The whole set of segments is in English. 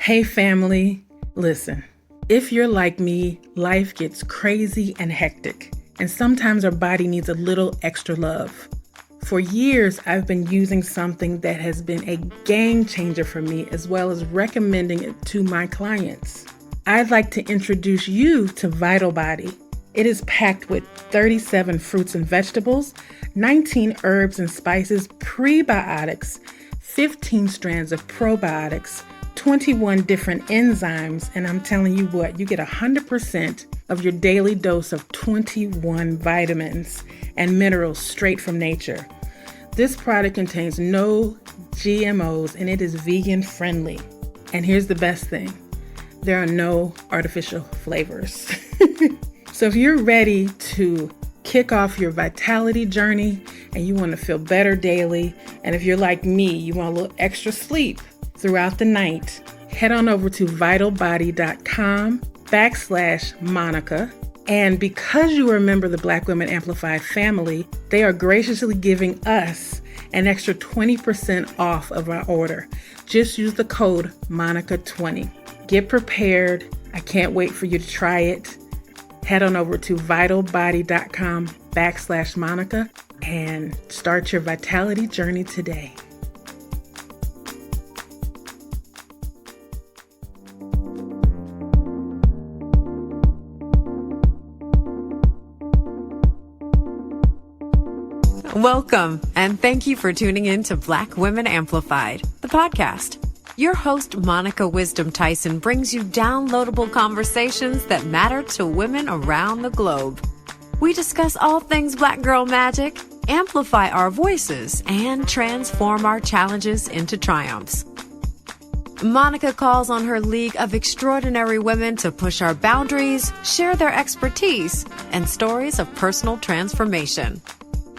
Hey family, listen, if you're like me, life gets crazy and hectic, and sometimes our body needs a little extra love. For years, I've been using something that has been a game changer for me, as well as recommending it to my clients. I'd like to introduce you to Vital Body. It is packed with 37 fruits and vegetables, 19 herbs and spices, prebiotics, 15 strands of probiotics, 21 different enzymes, and I'm telling you what, you get 100% of your daily dose of 21 vitamins and minerals straight from nature. This product contains no GMOs and it is vegan friendly. And here's the best thing, there are no artificial flavors. So if you're ready to kick off your vitality journey and you want to feel better daily, and if you're like me, you want a little extra sleep throughout the night, head on over to vitalbody.com/Monica. And because you are a member of the Black Women Amplified family, they are graciously giving us an extra 20% off of our order. Just use the code Monica20. Get prepared. I can't wait for you to try it. Head on over to vitalbody.com/Monica and start your vitality journey today. Welcome, and thank you for tuning in to Black Women Amplified, the podcast. Your host, Monica Wisdom Tyson, brings you downloadable conversations that matter to women around the globe. We discuss all things Black girl magic, amplify our voices, and transform our challenges into triumphs. Monica calls on her league of extraordinary women to push our boundaries, share their expertise, and stories of personal transformation.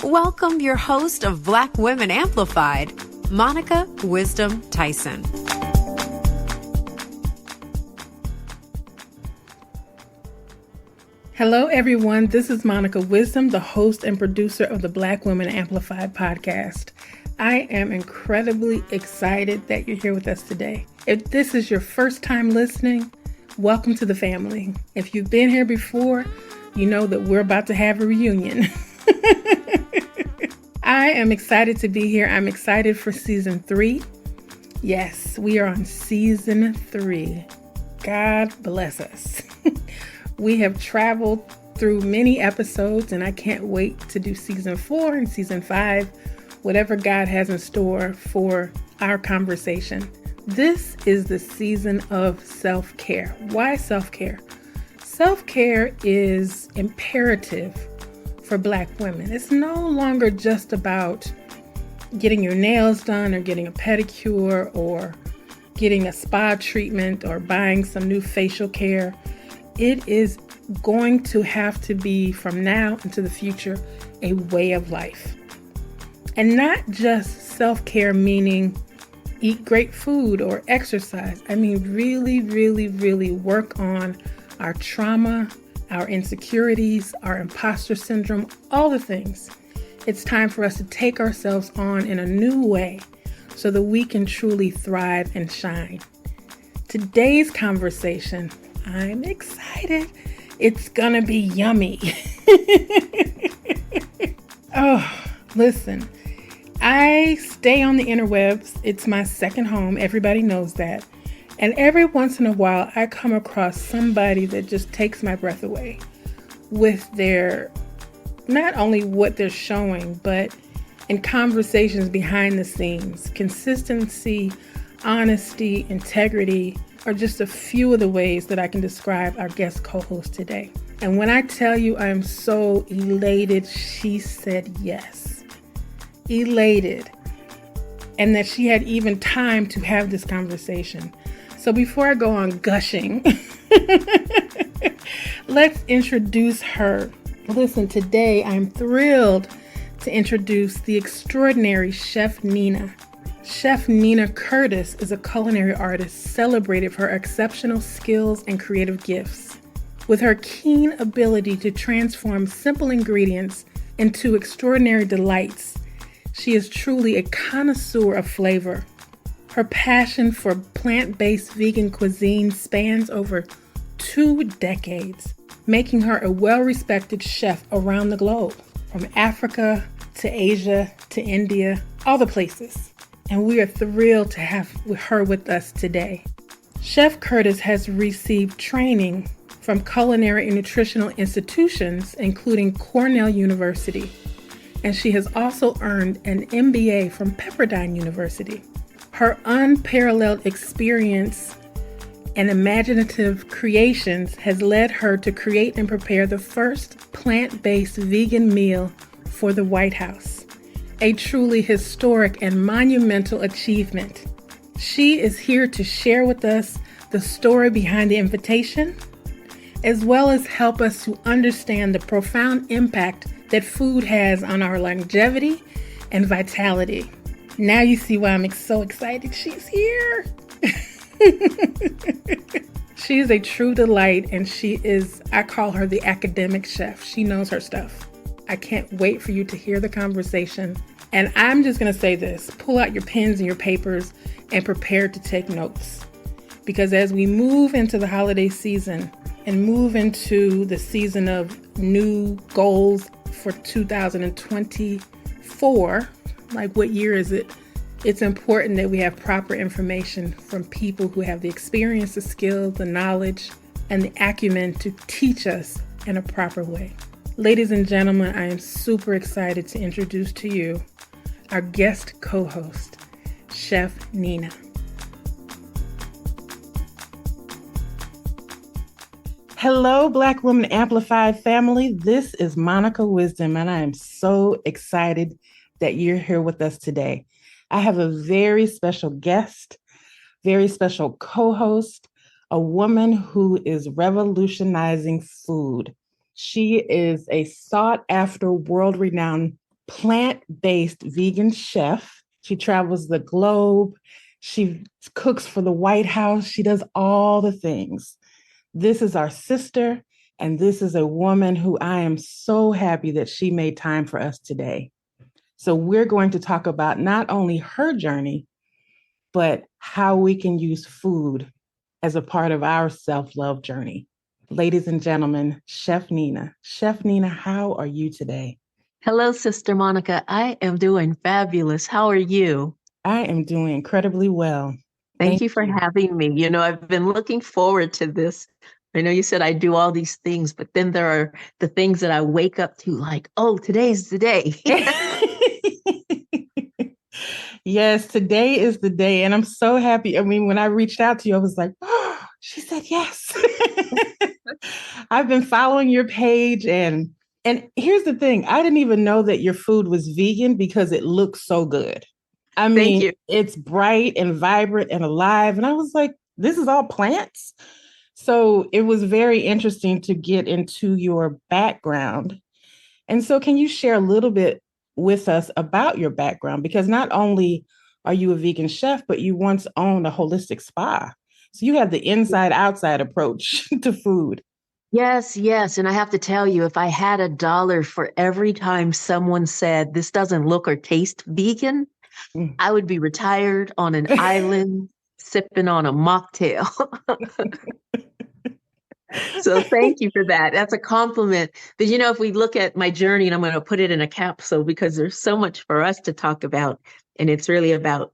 Welcome your host of Black Women Amplified, Monica Wisdom Tyson. Hello, everyone. This is Monica Wisdom, the host and producer of the Black Women Amplified podcast. I am incredibly excited that you're here with us today. If this is your first time listening, welcome to the family. If you've been here before, you know that we're about to have a reunion. I am excited to be here. I'm excited for season 3. Yes, we are on season 3. God bless us. We have traveled through many episodes, and I can't wait to do season 4 and season 5, whatever God has in store for our conversation. This is the season of self-care. Why self-care? Self-care is imperative for Black women. It's no longer just about getting your nails done or getting a pedicure or getting a spa treatment or buying some new facial care. It is going to have to be, from now into the future, a way of life. And not just self-care meaning eat great food or exercise. I mean, really, really, really work on our trauma, our insecurities, our imposter syndrome, all the things. It's time for us to take ourselves on in a new way so that we can truly thrive and shine. Today's conversation, I'm excited. It's gonna be yummy. Oh, listen, I stay on the interwebs. It's my second home. Everybody knows that. And every once in a while, I come across somebody that just takes my breath away with their, not only what they're showing, but in conversations behind the scenes. Consistency, honesty, integrity are just a few of the ways that I can describe our guest co-host today. And when I tell you I am so elated, she said yes. Elated. And that she had even time to have this conversation. So before I go on gushing, let's introduce her. Listen, today I'm thrilled to introduce the extraordinary Chef Nina. Chef Nina Curtis is a culinary artist celebrated for her exceptional skills and creative gifts. With her keen ability to transform simple ingredients into extraordinary delights, she is truly a connoisseur of flavor. Her passion for plant-based vegan cuisine spans over 2 decades, making her a well-respected chef around the globe, from Africa to Asia to India, all the places. And we are thrilled to have her with us today. Chef Curtis has received training from culinary and nutritional institutions, including Cornell University, and she has also earned an MBA from Pepperdine University. Her unparalleled experience and imaginative creations has led her to create and prepare the first plant-based vegan meal for the White House, a truly historic and monumental achievement. She is here to share with us the story behind the invitation, as well as help us to understand the profound impact that food has on our longevity and vitality. Now you see why I'm so excited she's here. She is a true delight, and I call her the academic chef. She knows her stuff. I can't wait for you to hear the conversation. And I'm just going to say this, pull out your pens and your papers and prepare to take notes. Because as we move into the holiday season and move into the season of new goals for 2024, like what year is it? It's important that we have proper information from people who have the experience, the skills, the knowledge, and the acumen to teach us in a proper way. Ladies and gentlemen, I am super excited to introduce to you our guest co-host, Chef Nina. Hello, Black Women Amplified family. This is Monica Wisdom, and I am so excited that you're here with us today. I have a very special guest, very special co-host, a woman who is revolutionizing food. She is a sought-after, world-renowned plant-based vegan chef. She travels the globe. She cooks for the White House. She does all the things. This is our sister, and this is a woman who I am so happy that she made time for us today. So we're going to talk about not only her journey, but how we can use food as a part of our self-love journey. Ladies and gentlemen, Chef Nina. Chef Nina, how are you today? Hello, Sister Monica. I am doing fabulous. How are you? I am doing incredibly well. Thank you for having me. You know, I've been looking forward to this. I know you said I do all these things, but then there are the things that I wake up to like, oh, today's the day. Yes, today is the day. And I'm so happy. I mean, when I reached out to you, I was like, oh, she said yes. I've been following your page. And here's the thing. I didn't even know that your food was vegan because it looks so good. I mean, it's bright and vibrant and alive. And I was like, this is all plants. So it was very interesting to get into your background. And so can you share a little bit with us about your background? Because not only are you a vegan chef, but you once owned a holistic spa. So you have the inside-outside approach to food. Yes. And I have to tell you, if I had $1 for every time someone said, this doesn't look or taste vegan, I would be retired on an island sipping on a mocktail. So thank you for that. That's a compliment. But, you know, if we look at my journey, and I'm going to put it in a capsule because there's so much for us to talk about, and it's really about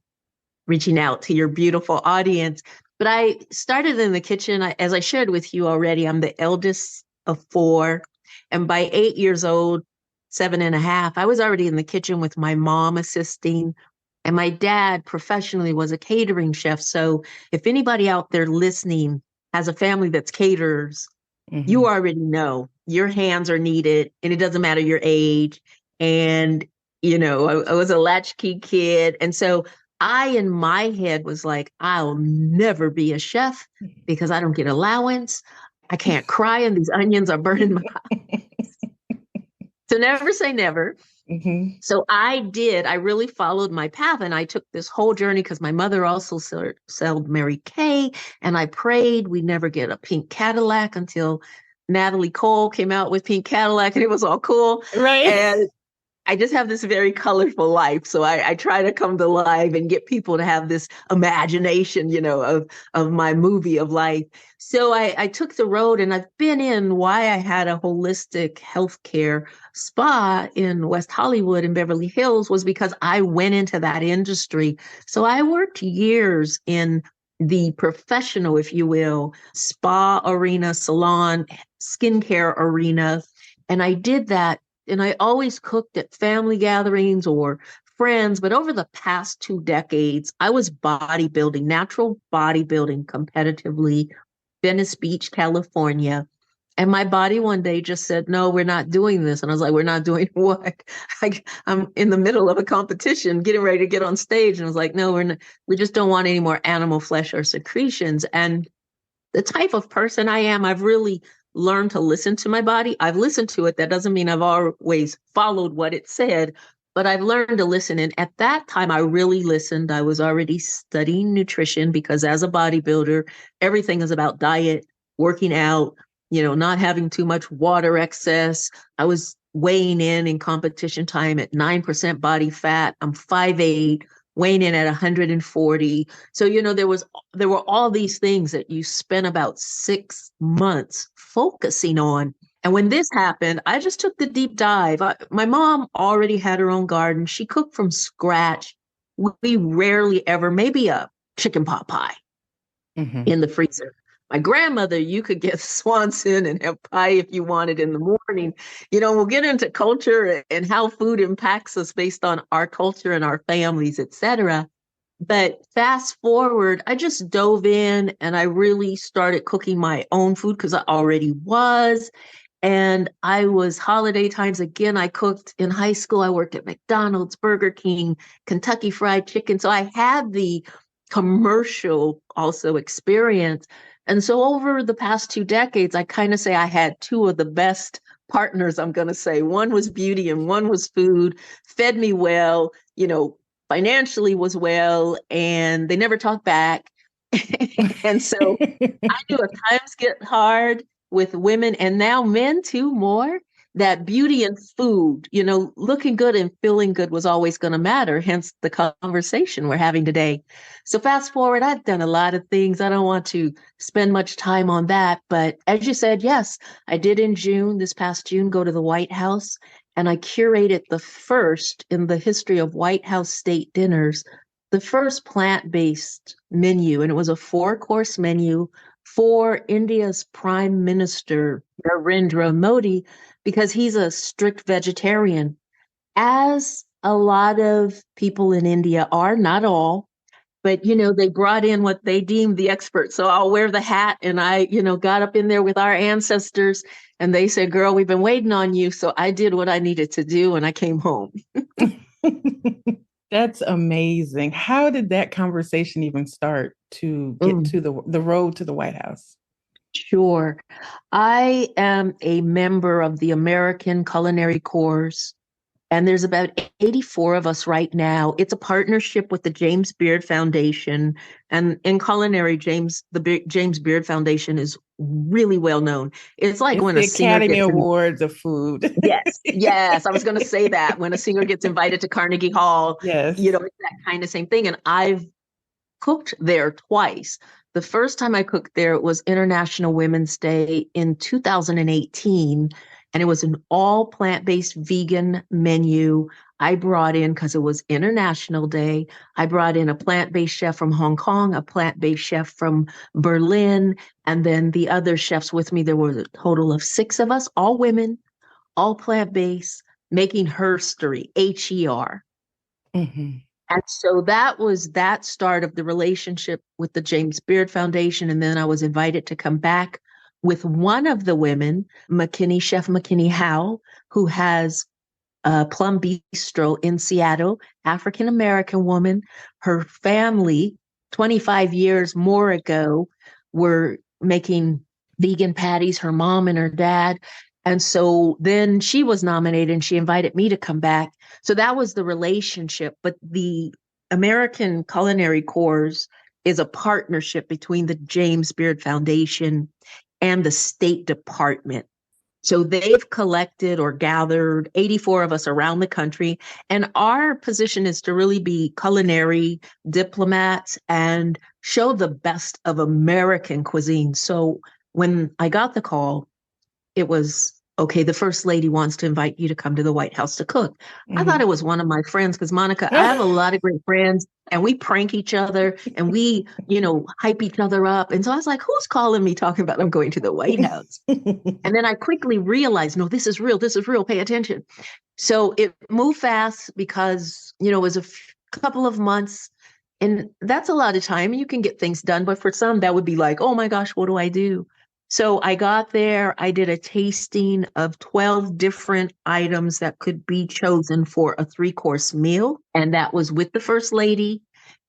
reaching out to your beautiful audience. But I started in the kitchen. As I shared with you already, I'm the eldest of 4. And by 8 years old, 7.5, I was already in the kitchen with my mom assisting. And my dad professionally was a catering chef. So if anybody out there listening has a family that's caterers, you already know your hands are needed, and it doesn't matter your age. And, you know, I was a latchkey kid. And so I, in my head, was like, I'll never be a chef because I don't get allowance. I can't cry, and these onions are burning my eyes. So never say never. So I really followed my path, and I took this whole journey because my mother also sold Mary Kay, and I prayed we never get a pink Cadillac until Natalie Cole came out with Pink Cadillac, and it was all cool. Right. I just have this very colorful life. So I try to come to life and get people to have this imagination, of my movie of life. So I took the road, and I've been in why I had a holistic healthcare spa in West Hollywood and Beverly Hills was because I went into that industry. So I worked years in the professional, if you will, spa arena, salon, skincare arena. And I did that. And I always cooked at family gatherings or friends. But over the past 2 decades, I was bodybuilding, natural bodybuilding competitively, Venice Beach, California. And my body one day just said, no, we're not doing this. And I was like, we're not doing what? I'm in the middle of a competition, getting ready to get on stage. And I was like, no, we just don't want any more animal flesh or secretions. And the type of person I am, I've really learned to listen to my body. I've listened to it. That doesn't mean I've always followed what it said, but I've learned to listen. And at that time, I really listened. I was already studying nutrition because as a bodybuilder, everything is about diet, working out, not having too much water excess. I was weighing in competition time at 9% body fat. I'm 5'8", weighing in at 140. So, there were all these things that you spent about 6 months focusing on. And when this happened, I just took the deep dive. My mom already had her own garden. She cooked from scratch. We rarely ever, maybe a chicken pot pie in the freezer. My grandmother, you could get Swanson and have pie if you wanted in the morning. We'll get into culture and how food impacts us based on our culture and our families, et cetera. But fast forward, I just dove in and I really started cooking my own food because I already was. And I was holiday times again. I cooked in high school. I worked at McDonald's, Burger King, Kentucky Fried Chicken. So I had the commercial also experience. And so over the past 2 decades, I kind of say I had two of the best partners, I'm going to say. One was beauty and one was food, fed me well, financially was well, and they never talked back. And so I knew if times get hard with women and now men too more, that beauty and food, looking good and feeling good was always going to matter, hence the conversation we're having today. So fast forward, I've done a lot of things. I don't want to spend much time on that. But as you said, yes, I did in June, this past June, go to the White House, and I curated the first in the history of White House state dinners, the first plant-based menu. And it was a 4-course menu for India's Prime Minister, Narendra Modi, because he's a strict vegetarian, as a lot of people in India are, not all, but, they brought in what they deemed the experts. So I'll wear the hat, and I, got up in there with our ancestors, and they said, girl, we've been waiting on you. So I did what I needed to do, and I came home. That's amazing. How did that conversation even start to get to the road to the White House? Sure. I am a member of the American Culinary Corps, and there's about 84 of us right now. It's a partnership with the James Beard Foundation. And in culinary, the James Beard Foundation is really well known. It's like when the a singer Academy gets Awards of food. Yes. I was going to say that when a singer gets invited to Carnegie Hall, Yes. it's that kind of same thing. And I've cooked there twice. The first time I cooked there, it was International Women's Day in 2018, and it was an all plant-based vegan menu. I brought in, because it was International Day, I brought in a plant-based chef from Hong Kong, a plant-based chef from Berlin, and then the other chefs with me. There were a total of 6 of us, all women, all plant-based, making herstory, HER. And so that was that start of the relationship with the James Beard Foundation. And then I was invited to come back with one of the women, Chef McKinney Howe, who has Plum Bistro in Seattle, African-American woman. Her family, 25 years more ago, were making vegan patties, her mom and her dad. And so then she was nominated and she invited me to come back. So that was the relationship. But the American Culinary Corps is a partnership between the James Beard Foundation and the State Department. So they've collected or gathered 84 of us around the country. And our position is to really be culinary diplomats and show the best of American cuisine. So when I got the call, it was, okay, the first lady wants to invite you to come to the White House to cook. I thought it was one of my friends because, Monica, I have a lot of great friends and we prank each other and we, hype each other up. And so I was like, who's calling me talking about I'm going to the White House? And then I quickly realized, no, this is real. This is real. Pay attention. So it moved fast because, it was a couple of months. And that's a lot of time. You can get things done. But for some, that would be like, oh my gosh, what do I do? So I got there, I did a tasting of 12 different items that could be chosen for a 3-course meal. And that was with the first lady,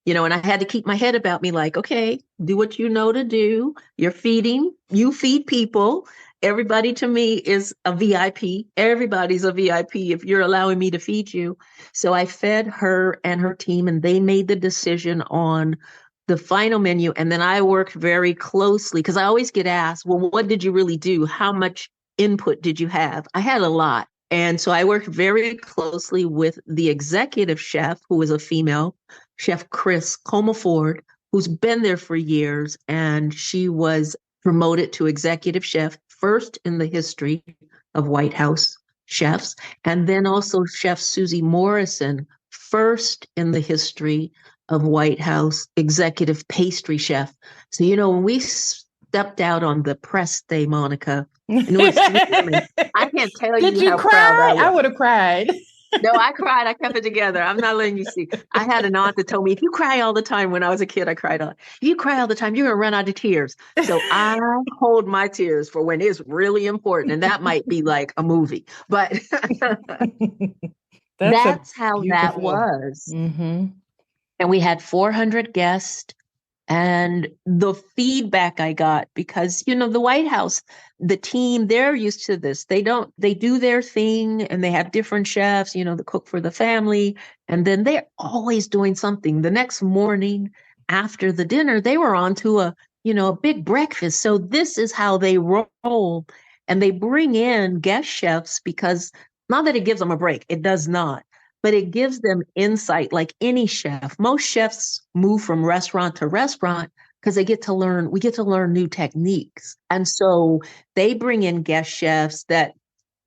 and I had to keep my head about me like, okay, do what you know to do. You're feeding, you feed people. Everybody to me is a VIP. Everybody's a VIP if you're allowing me to feed you. So I fed her and her team, and they made the decision on the final menu. And then I worked very closely because I always get asked, well, what did you really do? How much input did you have? I had a lot. And so I worked very closely with the executive chef, who is a female, Chef Chris Comaford, who's been there for years. And she was promoted to executive chef, first in the history of White House chefs. And then also Chef Susie Morrison, first in the history of White House executive pastry chef. So, when we stepped out on the press day, Monica, and it was 3 women, I can't tell Did you you how cry? proud I was. I would have cried. No, I cried. I kept it together. I'm not letting you see. I had an aunt that told me, if you cry all the time, when I was a kid, I cried all. If you cry all the time, you're going to run out of tears. So I hold my tears for when it's really important. And that might be like a movie, but that's how that was. Mm-hmm. And we had 400 guests. And the feedback I got, because, the White House, the team, they're used to this. They do their thing and they have different chefs, the cook for the family. And then they're always doing something. The next morning after the dinner, they were on to a big breakfast. So this is how they roll. And they bring in guest chefs because not that it gives them a break. It does not. But it gives them insight like any chef. Most chefs move from restaurant to restaurant because we get to learn new techniques. And so they bring in guest chefs that,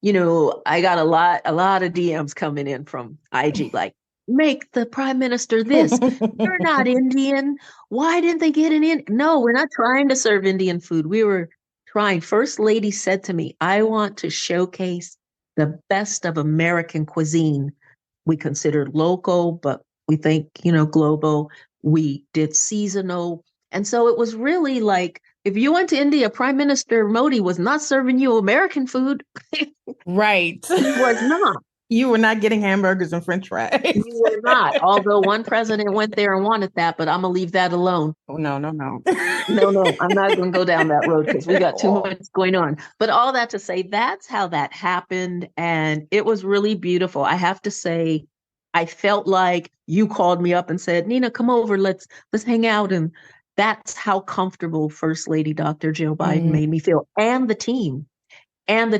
I got a lot of DMs coming in from IG, like, make the prime minister this. You're not Indian. Why didn't they get an Indian? No, we're not trying to serve Indian food. We were trying. First lady said to me, I want to showcase the best of American cuisine. We considered local, but we think, global. We did seasonal. And so it was really like, if you went to India, Prime Minister Modi was not serving you American food. Right. He was not. You were not getting hamburgers and French fries. You were not. Although one president went there and wanted that, but I'm going to leave that alone. Oh, no. No, I'm not going to go down that road because we got too much going on. But all that to say, that's how that happened. And it was really beautiful. I have to say, I felt like you called me up and said, Nina, come over, let's hang out. And that's how comfortable First Lady Dr. Jill Biden made me feel, and the team. And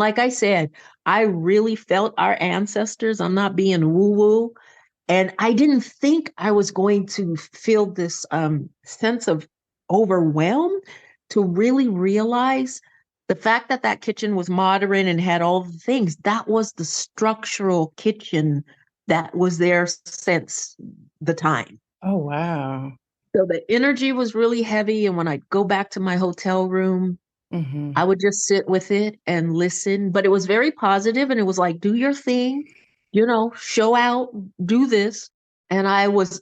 like I said, I really felt our ancestors. I'm not being woo-woo. And I didn't think I was going to feel this sense of overwhelm to really realize the fact that that kitchen was modern and had all the things. That was the structural kitchen that was there since the time. Oh, wow. So the energy was really heavy. And when I go back to my hotel room, I would just sit with it and listen. But it was very positive, and it was like, do your thing, show out, do this. And I was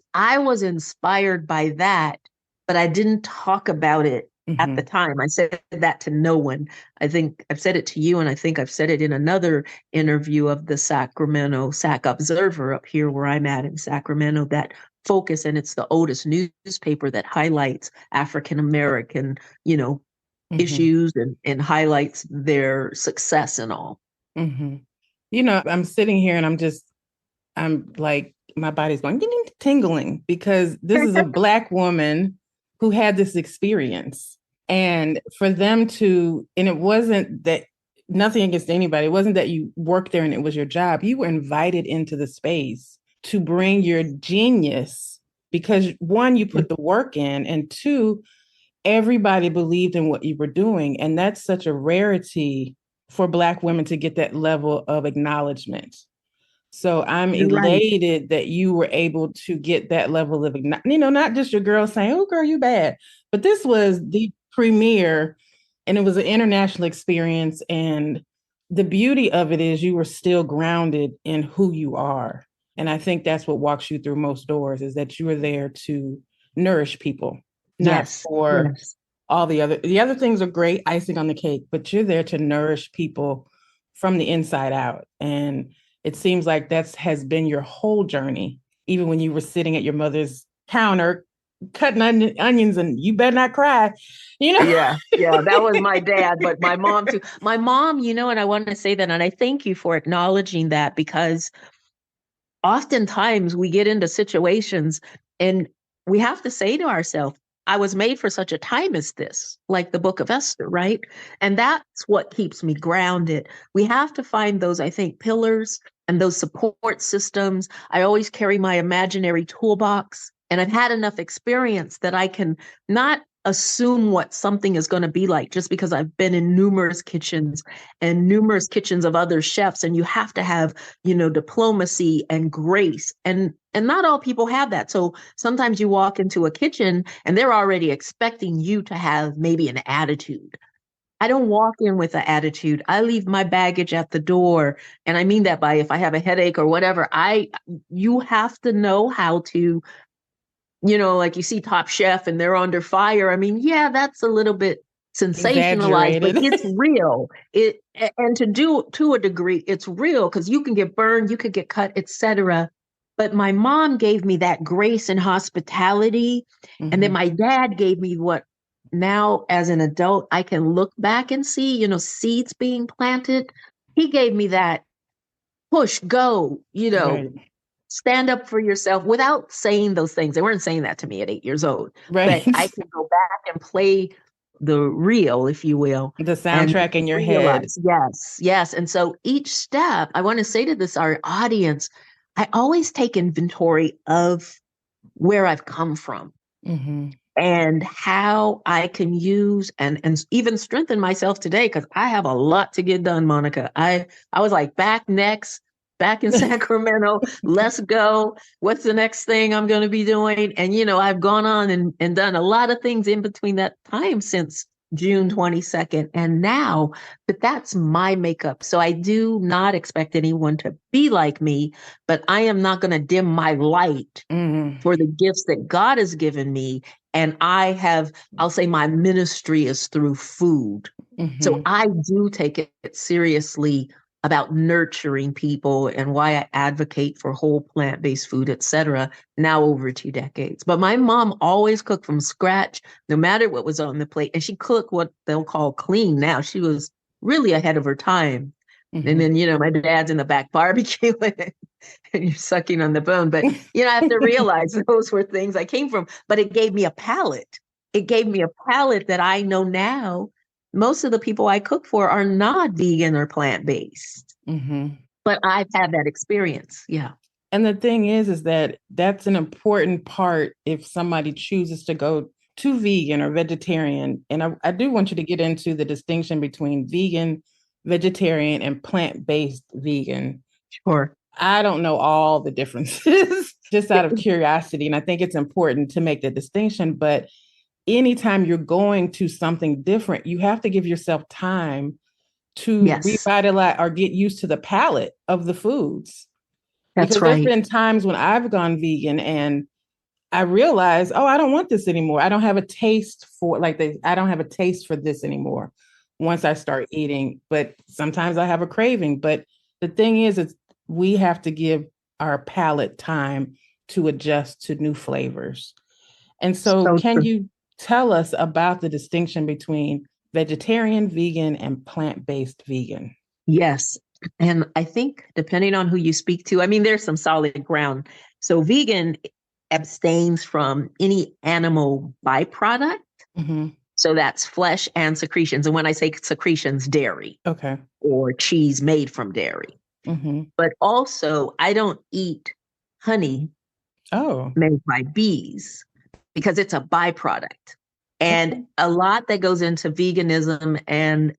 inspired by that, but I didn't talk about it at the time. I said that to no one. I think I've said it to you, and I think I've said it in another interview of the Sacramento Sac Observer up here where I'm at in Sacramento, that focus, and it's the oldest newspaper that highlights African-American, issues and highlights their success and all. I'm sitting here and I'm like, my body's going tingling because this is a Black woman who had this experience. And for them and it wasn't that nothing against anybody. It wasn't that you worked there and it was your job. You were invited into the space to bring your genius because one, you put the work in, and two, everybody believed in what you were doing. And that's such a rarity for Black women to get that level of acknowledgement. So I'm You're right. elated that you were able to get that level of, not just your girl saying, oh, girl, you bad, but this was the premiere and it was an international experience. And the beauty of it is you were still grounded in who you are. And I think that's what walks you through most doors, is that you are there to nourish people, not Yes. for Yes. all the other things are great, icing on the cake, but you're there to nourish people from the inside out. And it seems like that has been your whole journey, even when you were sitting at your mother's counter cutting onions and you better not cry, Yeah, yeah, that was my dad, but my mom too. My mom, and I want to say that, and I thank you for acknowledging that, because oftentimes we get into situations and we have to say to ourselves, I was made for such a time as this, like the book of Esther, right? And that's what keeps me grounded. We have to find those, I think, pillars and those support systems. I always carry my imaginary toolbox, and I've had enough experience that I can not assume what something is going to be like just because I've been in numerous kitchens and numerous kitchens of other chefs. And you have to have, diplomacy and grace. And not all people have that. So sometimes you walk into a kitchen and they're already expecting you to have maybe an attitude. I don't walk in with an attitude. I leave my baggage at the door. And I mean that by, if I have a headache or whatever, you have to know how to, like you see Top Chef and they're under fire. I mean, yeah, that's a little bit sensationalized, but exaggerated. it's real. And to a degree, it's real, because you can get burned, you could get cut, etc. But my mom gave me that grace and hospitality. And then my dad gave me what now as an adult I can look back and see, seeds being planted. He gave me that push, go, Right. stand up for yourself, without saying those things. They weren't saying that to me at 8 years old, Right. but I can go back and play the reel, if you will, The and soundtrack in your head. realize, yes, yes. And so each step, I want to say to our audience, I always take inventory of where I've come from and how I can use and even strengthen myself today, because I have a lot to get done, Monica. I was like, back in Sacramento, let's go. What's the next thing I'm going to be doing? And, I've gone on and done a lot of things in between that time since June 22nd and now, but that's my makeup. So I do not expect anyone to be like me, but I am not going to dim my light for the gifts that God has given me. And I'll say my ministry is through food. So I do take it seriously about nurturing people, and why I advocate for whole plant-based food, etc. now over 2 decades. But my mom always cooked from scratch, no matter what was on the plate. And she cooked what they'll call clean now. She was really ahead of her time. And then, my dad's in the back barbecuing and you're sucking on the bone. But, I have to realize those were things I came from, but it gave me a palate. It gave me a palate that I know now. Most of the people I cook for are not vegan or plant-based, but I've had that experience. Yeah. And the thing is that that's an important part if somebody chooses to go to vegan or vegetarian. And I do want you to get into the distinction between vegan, vegetarian, and plant-based vegan. Sure. I don't know all the differences just out of curiosity. And I think it's important to make the distinction. But anytime you're going to something different, you have to give yourself time to revitalize or get used to the palate of the foods. That's because there's been times when I've gone vegan and I realize, I don't want this anymore. I don't have a taste for I don't have a taste for this anymore once I start eating. But sometimes I have a craving. But the thing is we have to give our palate time to adjust to new flavors. And so can you tell us about the distinction between vegetarian, vegan, and plant-based vegan? Yes. And I think depending on who you speak to, I mean, there's some solid ground. So vegan abstains from any animal byproduct. So that's flesh and secretions. And when I say secretions, dairy. Okay. Or cheese made from dairy. Mm-hmm. But also, I don't eat honey made by bees because it's a byproduct. And a lot that goes into veganism and,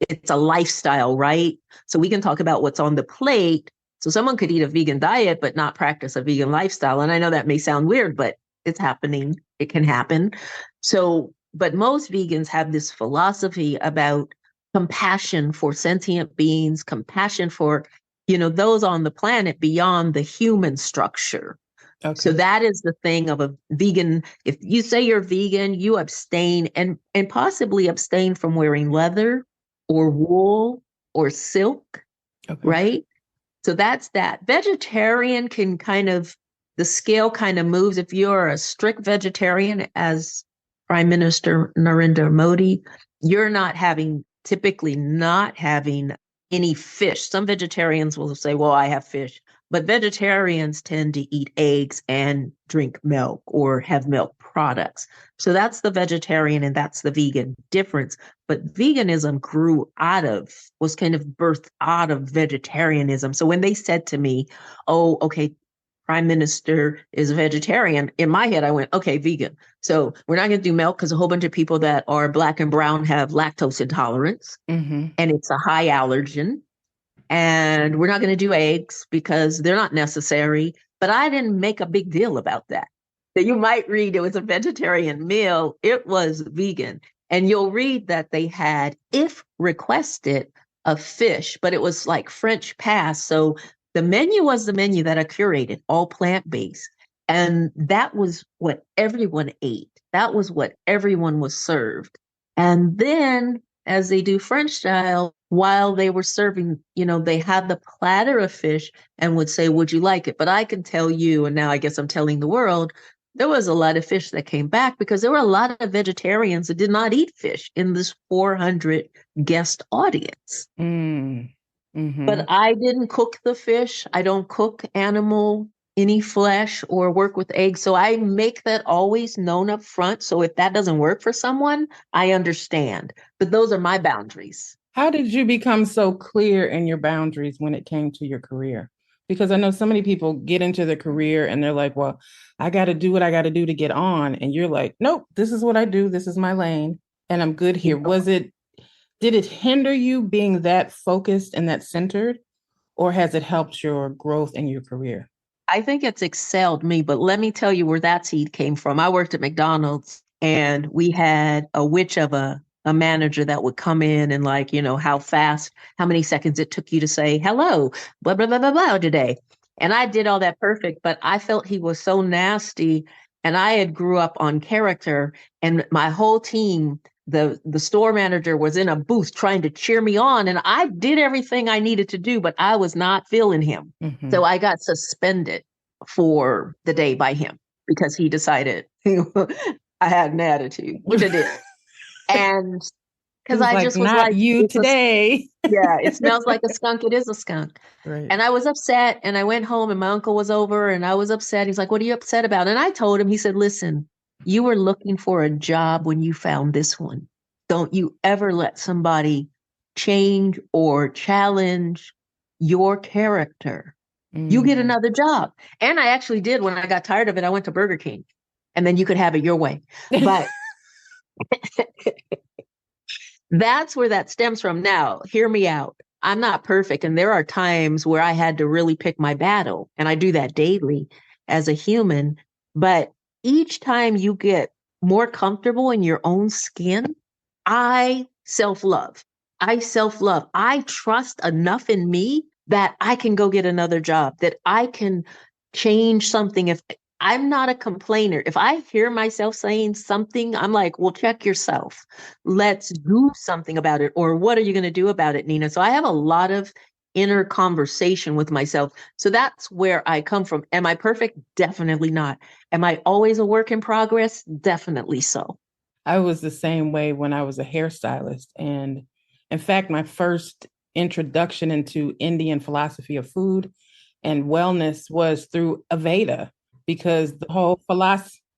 it's a lifestyle, right? So we can talk about what's on the plate. So someone could eat a vegan diet, but not practice a vegan lifestyle. And I know that may sound weird, but it's happening. It can happen. So, but most vegans have this philosophy about compassion for sentient beings, compassion for, those on the planet beyond the human structure. Okay. So that is the thing of a vegan. If you say you're vegan, you abstain and possibly abstain from wearing leather or wool or silk, right? So that's that. Vegetarian can the scale kind of moves. If you're a strict vegetarian, as Prime Minister Narendra Modi, you're typically not having any fish. Some vegetarians will say, well, I have fish. But vegetarians tend to eat eggs and drink milk or have milk products. So that's the vegetarian and that's the vegan difference. But veganism was kind of birthed out of vegetarianism. So when they said to me, oh, okay, Prime Minister is a vegetarian, in my head, I went, okay, vegan. So we're not going to do milk because a whole bunch of people that are Black and brown have lactose intolerance, and it's a high allergen. And we're not going to do eggs because they're not necessary. But I didn't make a big deal about that. So you might read it was a vegetarian meal. It was vegan. And you'll read that they had, if requested, a fish, but it was like French pass. So the menu was the menu that I curated, all plant-based. And that was what everyone ate. That was what everyone was served. And then, as they do French style, while they were serving, they had the platter of fish and would say, would you like it? But I can tell you, and now I guess I'm telling the world, there was a lot of fish that came back because there were a lot of vegetarians that did not eat fish in this 400 guest audience. Mm-hmm. But I didn't cook the fish. I don't cook any flesh or work with eggs. So I make that always known up front. So if that doesn't work for someone, I understand. But those are my boundaries. How did you become so clear in your boundaries when it came to your career? Because I know so many people get into the career and they're like, well, I got to do what I got to do to get on. And you're like, nope, this is what I do. This is my lane and I'm good here. Did it hinder you being that focused and that centered, or has it helped your growth in your career? I think it's excelled me, but let me tell you where that seed came from. I worked at McDonald's and we had a witch of a manager that would come in and how many seconds it took you to say hello, blah, blah, blah, blah, blah today. And I did all that perfect, but I felt he was so nasty. And I had grew up on character and my whole team, the store manager was in a booth trying to cheer me on. And I did everything I needed to do, but I was not feeling him. Mm-hmm. So I got suspended for the day by him because he decided I had an attitude, which I did. And because I just was not you today. It smells like a skunk. It is a skunk. Right. And I was upset and I went home and my uncle was over and I was upset. He's like, what are you upset about? And I told him, he said, listen, you were looking for a job when you found this one. Don't you ever let somebody change or challenge your character. You get another job. And I actually did. When I got tired of it, I went to Burger King and then you could have it your way. But that's where that stems from. Now, hear me out. I'm not perfect. And there are times where I had to really pick my battle. And I do that daily as a human. But each time you get more comfortable in your own skin, I self-love. I trust enough in me that I can go get another job, that I can change something. If I'm not a complainer, if I hear myself saying something, I'm like, well, check yourself. Let's do something about it. Or what are you going to do about it, Nina? So I have a lot of inner conversation with myself. So that's where I come from. Am I perfect? Definitely not. Am I always a work in progress? Definitely so. I was the same way when I was a hairstylist. And in fact, my first introduction into Indian philosophy of food and wellness was through Aveda, because the whole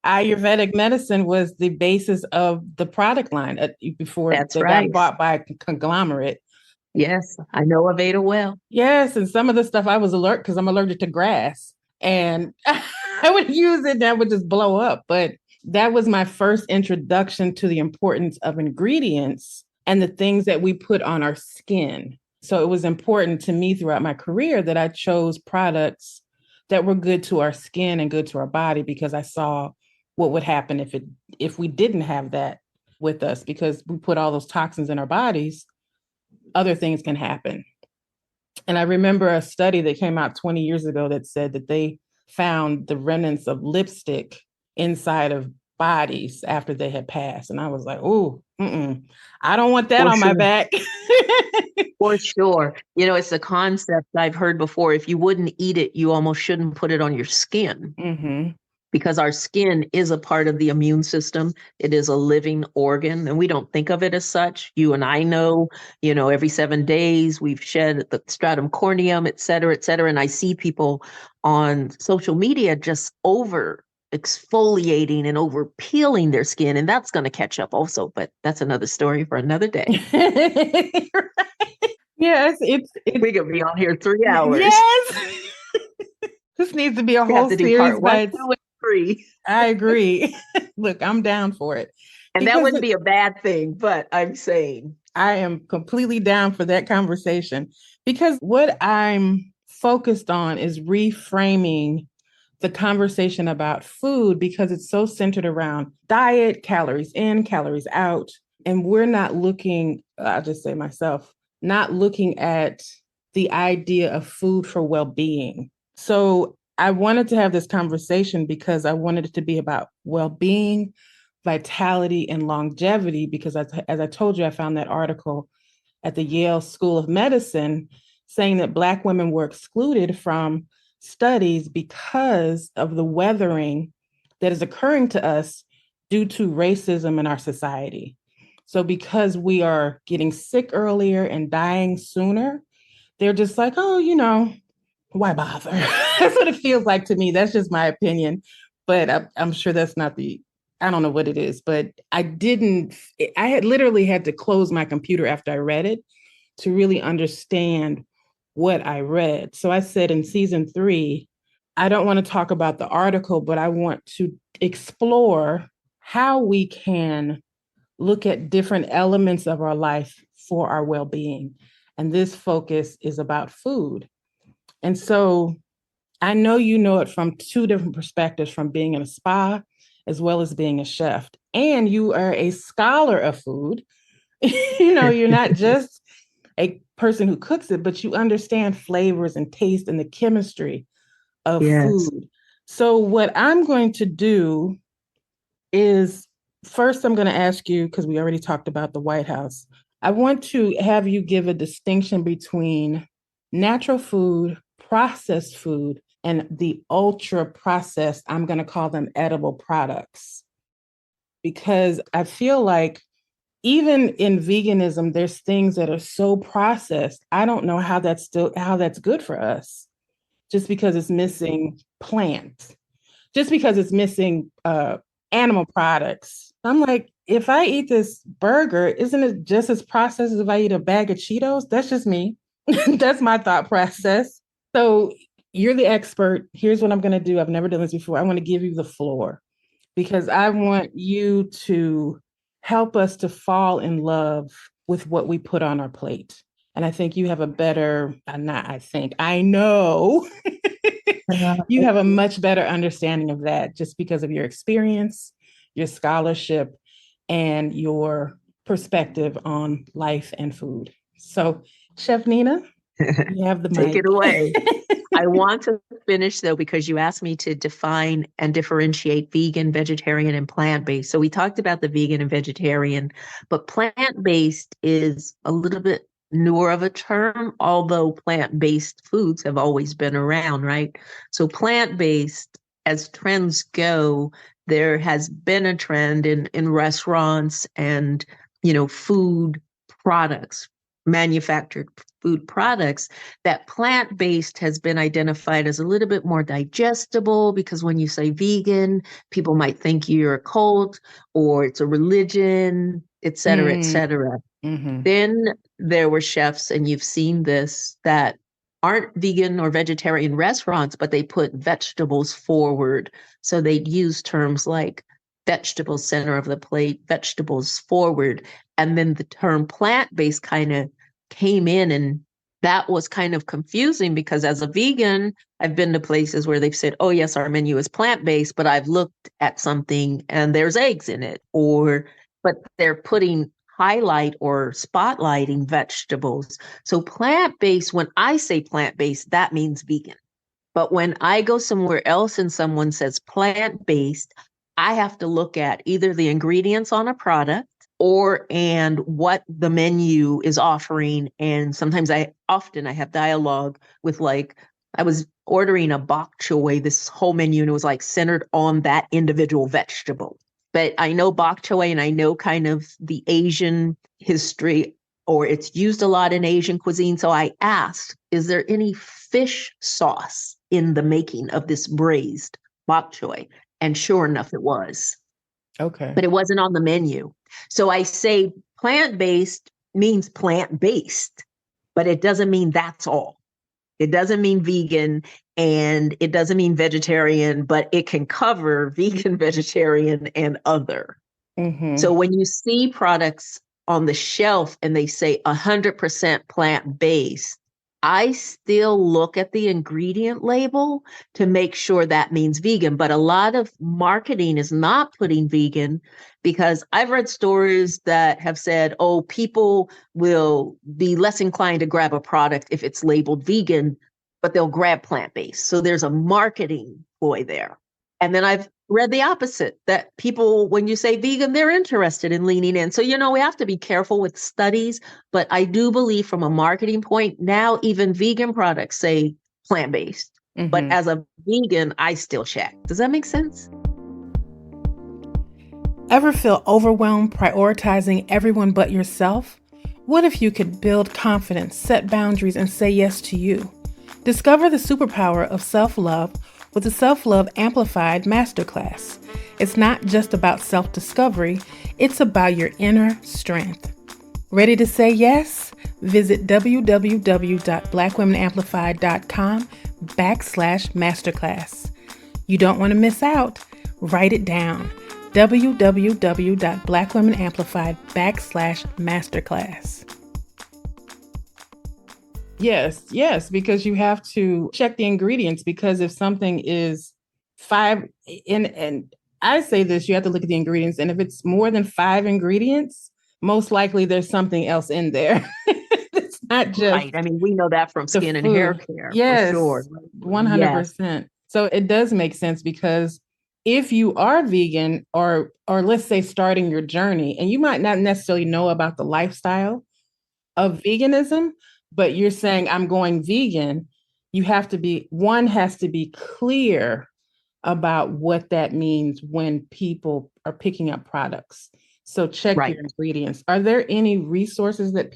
Ayurvedic medicine was the basis of the product line before That's they right. got bought by a conglomerate. Yes, I know Aveda well. Yes, and some of the stuff I was alert because I'm allergic to grass, and I would use it and that would just blow up. But that was my first introduction to the importance of ingredients and the things that we put on our skin. So it was important to me throughout my career that I chose products that were good to our skin and good to our body because I saw what would happen if we didn't have that with us because we put all those toxins in our bodies, other things can happen. And I remember a study that came out 20 years ago that said that they found the remnants of lipstick inside of bodies after they had passed. And I was like, oh, I don't want that For on my sure. back. For sure. It's a concept I've heard before. If you wouldn't eat it, you almost shouldn't put it on your skin. Mm-hmm. Because our skin is a part of the immune system. It is a living organ, and we don't think of it as such. You and I know, every 7 days we've shed the stratum corneum, et cetera, et cetera. And I see people on social media just over exfoliating and over peeling their skin, and that's going to catch up also. But that's another story for another day. Yes, We could be on here 3 hours. Yes. This needs to be a We have whole to do series part by 1, 2, and 3. I agree. Look, I'm down for it. And that wouldn't be a bad thing, but I'm saying. I am completely down for that conversation because what I'm focused on is reframing the conversation about food because it's so centered around diet, calories in, calories out. And we're not looking, I'll just say myself, not looking at the idea of food for well-being. So I wanted to have this conversation because I wanted it to be about well-being, vitality, and longevity, because as I told you, I found that article at the Yale School of Medicine saying that Black women were excluded from studies because of the weathering that is occurring to us due to racism in our society. So because we are getting sick earlier and dying sooner, they're just like, oh, why bother? That's what it feels like to me. That's just my opinion. But I'm sure that's not I don't know what it is, but I had literally had to close my computer after I read it to really understand what I read. So I said in season 3, I don't want to talk about the article, but I want to explore how we can look at different elements of our life for our well-being. And this focus is about food. And so I know you know it from 2 different perspectives, from being in a spa as well as being a chef. And you are a scholar of food. You're not just a person who cooks it, but you understand flavors and taste and the chemistry of food. So what I'm going to do is first, I'm going to ask you, because we already talked about the White House, I want to have you give a distinction between natural food, processed food, and the ultra processed, I'm going to call them edible products. Because I feel like even in veganism, there's things that are so processed. I don't know how that's good for us, just because it's missing plants, just because it's missing animal products. I'm like, if I eat this burger, isn't it just as processed as if I eat a bag of Cheetos? That's just me. That's my thought process. So you're the expert. Here's what I'm going to do. I've never done this before. I want to give you the floor because I want you to help us to fall in love with what we put on our plate. And I think you have a better, I know you have a much better understanding of that just because of your experience, your scholarship, and your perspective on life and food. So, Chef Nina, you have the mic. Take it away. I want to finish, though, because you asked me to define and differentiate vegan, vegetarian, and plant-based. So we talked about the vegan and vegetarian, but plant-based is a little bit newer of a term, although plant-based foods have always been around, right? So plant-based, as trends go, there has been a trend in restaurants and, food products manufactured food products, that plant-based has been identified as a little bit more digestible, because when you say vegan, people might think you're a cult or it's a religion, et cetera, et cetera. Mm-hmm. Then there were chefs, and you've seen this, that aren't vegan or vegetarian restaurants, but they put vegetables forward. So they'd use terms like vegetables center of the plate, vegetables forward. And then the term plant-based kind of came in, and that was kind of confusing, because as a vegan, I've been to places where they've said, oh, yes, our menu is plant-based, but I've looked at something and there's eggs in it, but they're putting highlight or spotlighting vegetables. So plant-based, when I say plant-based, that means vegan. But when I go somewhere else and someone says plant-based, I have to look at either the ingredients on a product and what the menu is offering. And sometimes I have dialogue with, like, I was ordering a bok choy, this whole menu, and it was like centered on that individual vegetable. But I know bok choy, and I know kind of the Asian history, or it's used a lot in Asian cuisine. So I asked, is there any fish sauce in the making of this braised bok choy? And sure enough, it was. Okay. But it wasn't on the menu. So I say plant-based means plant-based, but it doesn't mean that's all. It doesn't mean vegan, and it doesn't mean vegetarian, but it can cover vegan, vegetarian, and other. Mm-hmm. So when you see products on the shelf and they say 100% plant-based, I still look at the ingredient label to make sure that means vegan. But a lot of marketing is not putting vegan, because I've read stories that have said, oh, people will be less inclined to grab a product if it's labeled vegan, but they'll grab plant-based. So there's a marketing ploy there. And then I've read the opposite, that people, when you say vegan, they're interested in leaning in. So, we have to be careful with studies, but I do believe from a marketing point, now even vegan products say plant-based. Mm-hmm. But as a vegan, I still check. Does that make sense? Ever feel overwhelmed prioritizing everyone but yourself? What if you could build confidence, set boundaries, and say yes to you? Discover the superpower of self-love with the Self-Love Amplified Masterclass. It's not just about self-discovery, it's about your inner strength. Ready to say yes? Visit www.blackwomenamplified.com/masterclass. You don't want to miss out. Write it down. www.blackwomenamplified.com/masterclass. Yes, because you have to check the ingredients, because if something is and I say this, you have to look at the ingredients, and if it's more than 5 ingredients, most likely there's something else in there. It's not just right. I mean, we know that from skin and hair care. Yes, for sure. 100%. Yes. So it does make sense, because if you are vegan, or let's say starting your journey, and you might not necessarily know about the lifestyle of veganism, but you're saying I'm going vegan, has to be clear about what that means when people are picking up products. So check Right. your ingredients. Are there any resources that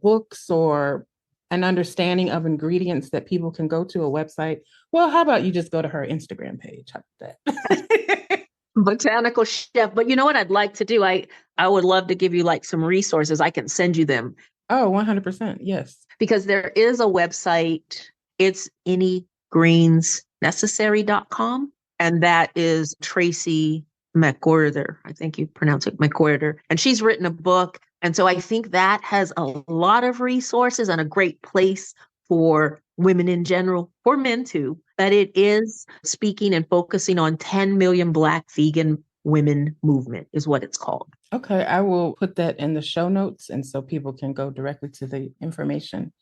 books or an understanding of ingredients that people can go to, a website? Well, how about you just go to her Instagram page? How about that? Botanical chef. But you know what I'd like to do? I would love to give you like some resources. I can send you them. Oh, 100%. Yes. Because there is a website. It's anygreensnecessary.com. And that is Tracy McWhirter. I think you pronounce it McWhirter. And she's written a book. And so I think that has a lot of resources and a great place for women in general, for men too, that it is speaking and focusing on 10 million Black vegan women movement is what it's called. Okay, I will put that in the show notes, and so people can go directly to the information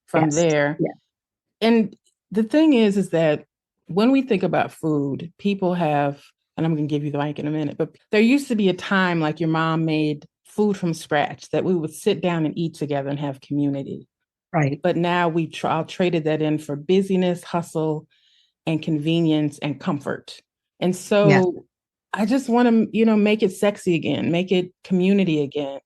from there. Yeah. And the thing is that when we think about food, people have, and I'm going to give you the mic in a minute, but there used to be a time like your mom made food from scratch that we would sit down and eat together and have community. Right. But now we traded that in for busyness, hustle, and convenience and comfort. And so I just want to, make it sexy again, make it community again,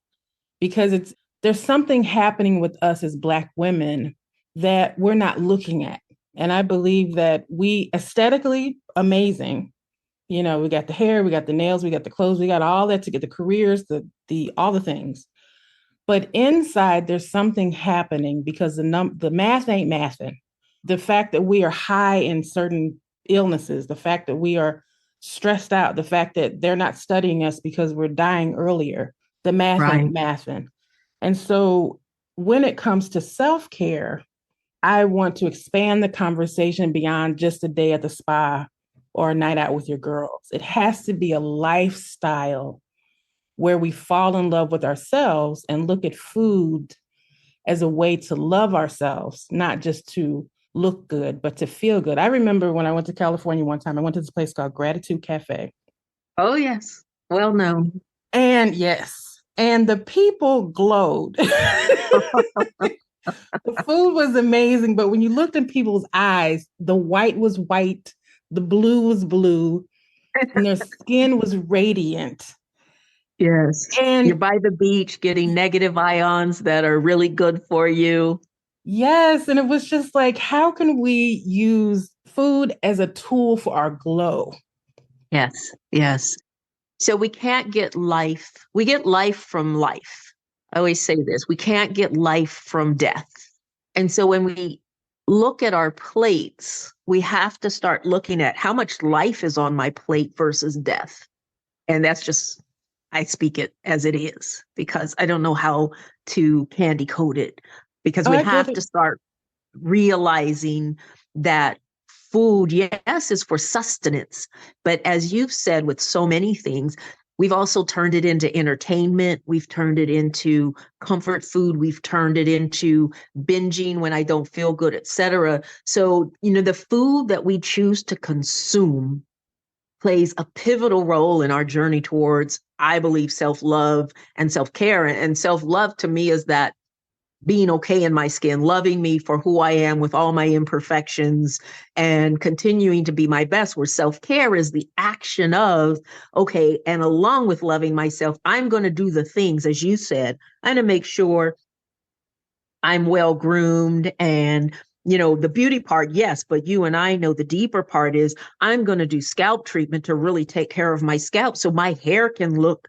because there's something happening with us as Black women that we're not looking at. And I believe that we aesthetically amazing. You know, we got the hair, we got the nails, we got the clothes, we got all that to get the careers, the all the things. But inside, there's something happening because the math ain't mathing. The fact that we are high in certain illnesses, the fact that we are stressed out, the fact that they're not studying us because we're dying earlier, the math Right. ain't mathing. And so when it comes to self-care, I want to expand the conversation beyond just a day at the spa or a night out with your girls. It has to be a lifestyle where we fall in love with ourselves and look at food as a way to love ourselves, not just to look good, but to feel good. I remember when I went to California one time, I went to this place called Gratitude Cafe. Oh, yes. Well known. And yes, and the people glowed. The food was amazing, but when you looked in people's eyes, the white was white, the blue was blue, and their skin was radiant. Yes. You're And by the beach getting negative ions that are really good for you. yes, and it was just like, how can we use food as a tool for our glow? Yes. Yes. So we can't get life. We get life from life. I always say this, we can't get life from death. And so when we look at our plates, we have to start looking at how much life is on my plate versus death. And that's just, I speak it as it is because I don't know how to candy coat it because Oh, we I get have it. to start realizing that food, yes, is for sustenance. But as you've said with so many things, we've also turned it into entertainment. We've turned it into comfort food. We've turned it into binging when I don't feel good, etc. So, the food that we choose to consume plays a pivotal role in our journey towards, I believe, self-love and self-care. And self-love to me is that being okay in my skin, loving me for who I am with all my imperfections and continuing to be my best, where self-care is the action of, okay, and along with loving myself, I'm going to do the things, as you said, I'm going to make sure I'm well groomed and the beauty part, yes, but you and I know the deeper part is I'm going to do scalp treatment to really take care of my scalp so my hair can look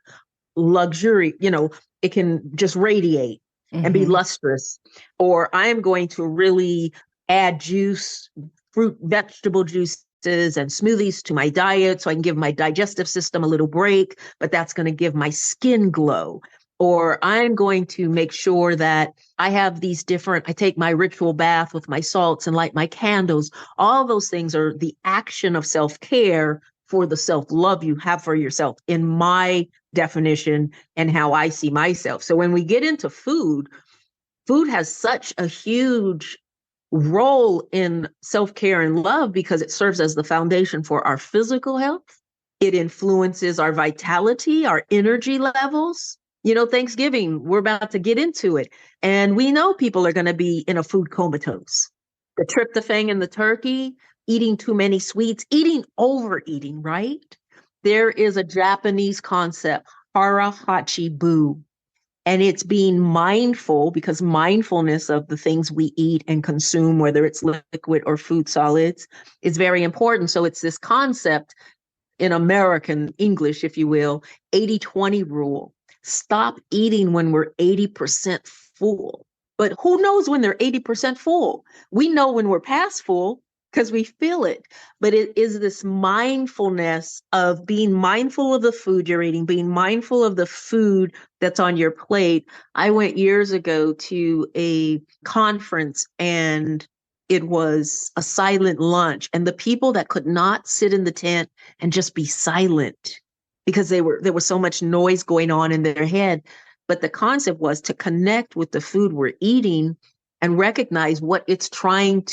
luxury, it can just radiate and be Mm-hmm. lustrous. Or I'm going to really add juice, fruit, vegetable juices and smoothies to my diet so I can give my digestive system a little break, but that's going to give my skin glow. Or I'm going to make sure that I have these I take my ritual bath with my salts and light my candles. All those things are the action of self-care for the self-love you have for yourself in my definition and how I see myself. So when we get into food has such a huge role in self-care and love because it serves as the foundation for our physical health. It influences our vitality, our energy levels. Thanksgiving, we're about to get into it. And we know people are going to be in a food comatose. The tryptophan in the turkey, eating too many sweets, overeating, right? There is a Japanese concept, hara hachi bu, and it's being mindful because mindfulness of the things we eat and consume, whether it's liquid or food solids, is very important. So it's this concept in American English, if you will, 80-20 rule. Stop eating when we're 80% full. But who knows when they're 80% full? We know when we're past full because we feel it. But it is this mindfulness of being mindful of the food you're eating, being mindful of the food that's on your plate. I went years ago to a conference and it was a silent lunch. And the people that could not sit in the tent and just be silent because there was so much noise going on in their head. But the concept was to connect with the food we're eating and recognize how it's trying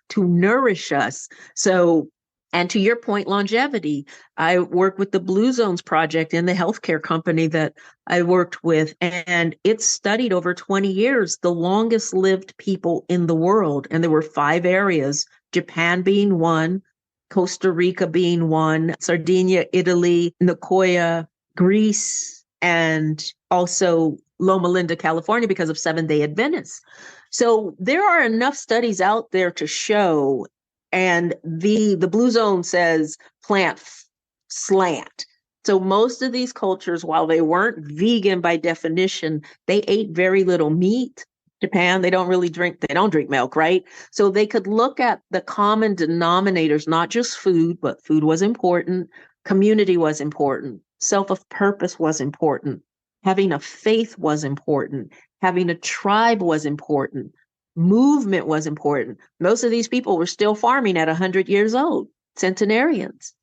to nourish us. So, and to your point, longevity, I work with the Blue Zones Project in the healthcare company that I worked with, and it's studied over 20 years, the longest lived people in the world. And there were 5 areas, Japan being one, Costa Rica being one, Sardinia, Italy, Nicoya, Greece, and also Loma Linda, California, because of Seventh-day Adventists. So there are enough studies out there to show, and the Blue Zone says plant slant. So most of these cultures, while they weren't vegan by definition, they ate very little meat. Japan, they don't drink milk, right? So they could look at the common denominators, not just food, but food was important, community was important, self of purpose was important, having a faith was important, having a tribe was important, movement was important. Most of these people were still farming at 100 years old, centenarians.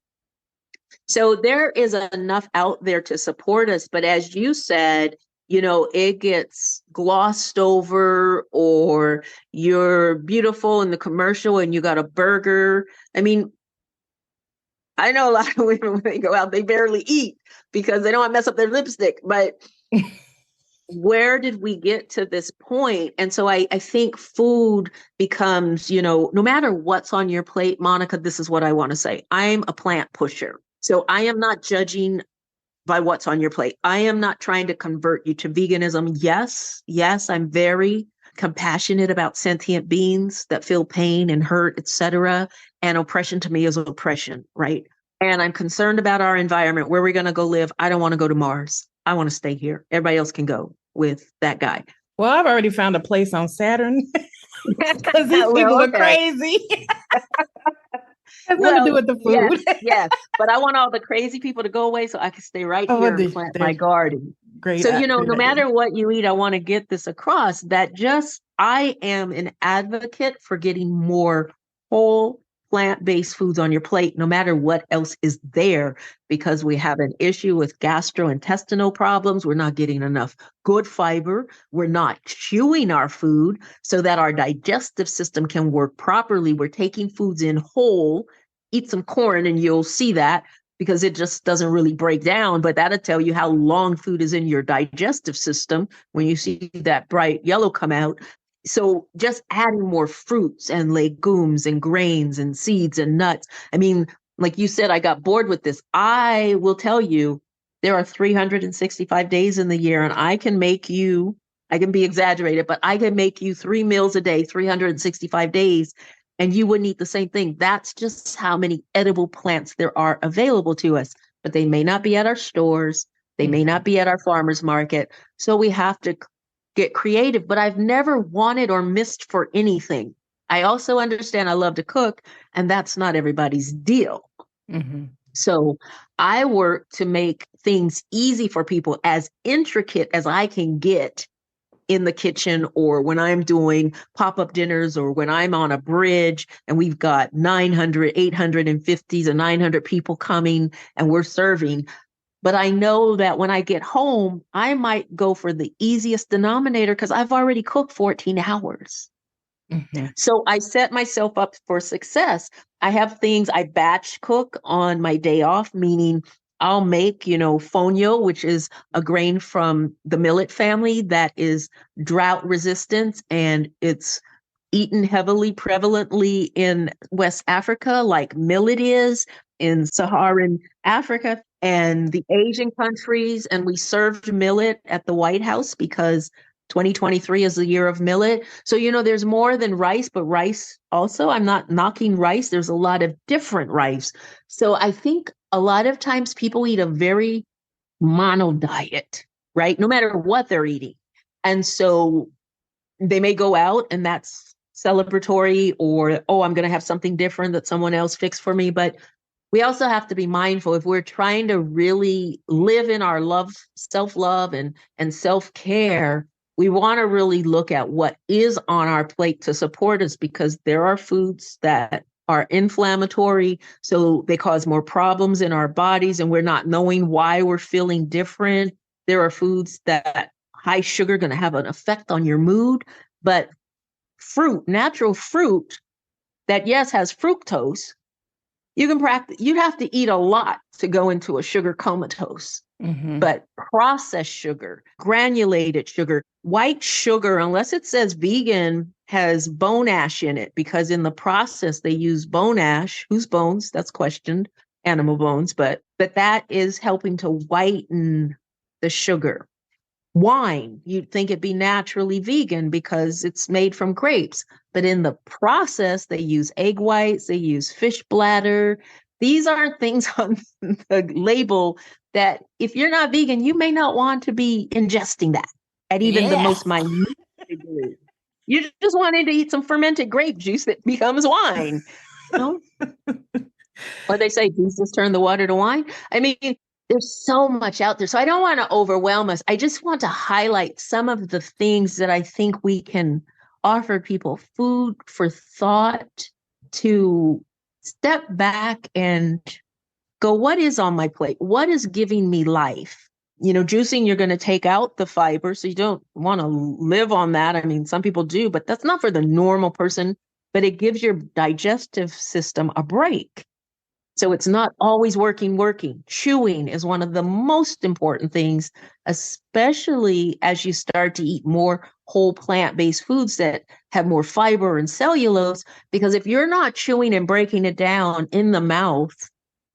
So there is enough out there to support us. But as you said, it gets glossed over, or you're beautiful in the commercial and you got a burger. I mean, I know a lot of women, when they go out, they barely eat because they don't want to mess up their lipstick. But where did we get to this point? And so I think food becomes, no matter what's on your plate, Monica, this is what I want to say. I'm a plant pusher. So I am not judging by what's on your plate. I am not trying to convert you to veganism. Yes, I'm very compassionate about sentient beings that feel pain and hurt, etc. And oppression to me is oppression, right? And I'm concerned about our environment. Where we're going to go live. I don't want to go to Mars. I want to stay here. Everybody else can go with that guy. Well, I've already found a place on Saturn because these people are crazy. Has nothing to do with the food. Yes, but I want all the crazy people to go away so I can stay right here and plant my garden. Great. So, no matter what you eat, I want to get this across that I am an advocate for getting more whole plant-based foods on your plate, no matter what else is there, because we have an issue with gastrointestinal problems. We're not getting enough good fiber. We're not chewing our food so that our digestive system can work properly. We're taking foods in whole. Eat some corn and you'll see that, because it just doesn't really break down, but that'll tell you how long food is in your digestive system when you see that bright yellow come out. So just adding more fruits and legumes and grains and seeds and nuts. I mean, like you said, I got bored with this. I will tell you, there are 365 days in the year, and I can be exaggerated, but I can make you 3 meals a day, 365 days, and you wouldn't eat the same thing. That's just how many edible plants there are available to us, but they may not be at our stores. They may not be at our farmer's market. So we have to get creative, but I've never wanted or missed for anything. I also understand I love to cook, and that's not everybody's deal. Mm-hmm. So I work to make things easy for people, as intricate as I can get in the kitchen, or when I'm doing pop-up dinners, or when I'm on a bridge and we've got 900, 850s and 900 people coming and we're serving. But I know that when I get home, I might go for the easiest denominator because I've already cooked 14 hours. Mm-hmm. So I set myself up for success. I have things I batch cook on my day off, meaning I'll make, fonio, which is a grain from the millet family that is drought resistant, and it's eaten heavily, prevalently in West Africa, like millet is in Saharan Africa and the Asian countries. And we served millet at the White House because 2023 is the year of millet. So, there's more than rice, but rice also, I'm not knocking rice. There's a lot of different rice. So I think a lot of times people eat a very mono diet, right? No matter what they're eating. And so they may go out and that's celebratory, or, I'm going to have something different that someone else fixed for me. But we also have to be mindful, if we're trying to really live in our self-love and self-care, we want to really look at what is on our plate to support us, because there are foods that are inflammatory, so they cause more problems in our bodies, and we're not knowing why we're feeling different. There are foods that high sugar going to have an effect on your mood, but natural fruit that, yes, has fructose, you have to eat a lot to go into a sugar comatose. Mm-hmm. But processed sugar, granulated sugar, white sugar, unless it says vegan, has bone ash in it, because in the process they use bone ash. Whose bones? That's questioned. Animal bones, but that is helping to whiten the sugar. Wine, you'd think it'd be naturally vegan because it's made from grapes. But in the process, they use egg whites, they use fish bladder. These aren't things on the label that if you're not vegan, you may not want to be ingesting that at even the Yeah. most minute degree. You just wanted to eat some fermented grape juice that becomes wine. You know? Or they say Jesus turned the water to wine. I mean, there's so much out there. So I don't want to overwhelm us. I just want to highlight some of the things that I think we can offer people, food for thought, to step back and go, what is on my plate? What is giving me life? Juicing, you're going to take out the fiber. So you don't want to live on that. I mean, some people do, but that's not for the normal person, but it gives your digestive system a break. So it's not always working. Chewing is one of the most important things, especially as you start to eat more whole plant-based foods that have more fiber and cellulose, because if you're not chewing and breaking it down in the mouth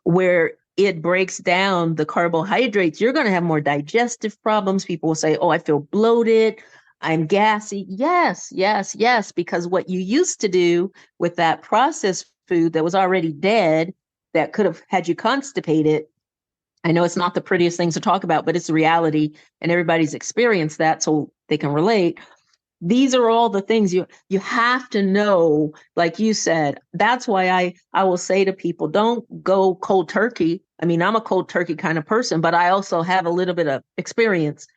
where it breaks down the carbohydrates, you're going to have more digestive problems. People will say, oh, I feel bloated. I'm gassy. Yes, because what you used to do with that processed food that was already dead, that could have had you constipated. I know it's not the prettiest things to talk about, but it's the reality, and everybody's experienced that, so they can relate. These are all the things you have to know, like you said. That's why I will say to people, don't go cold turkey. I mean, I'm a cold turkey kind of person, but I also have a little bit of experience.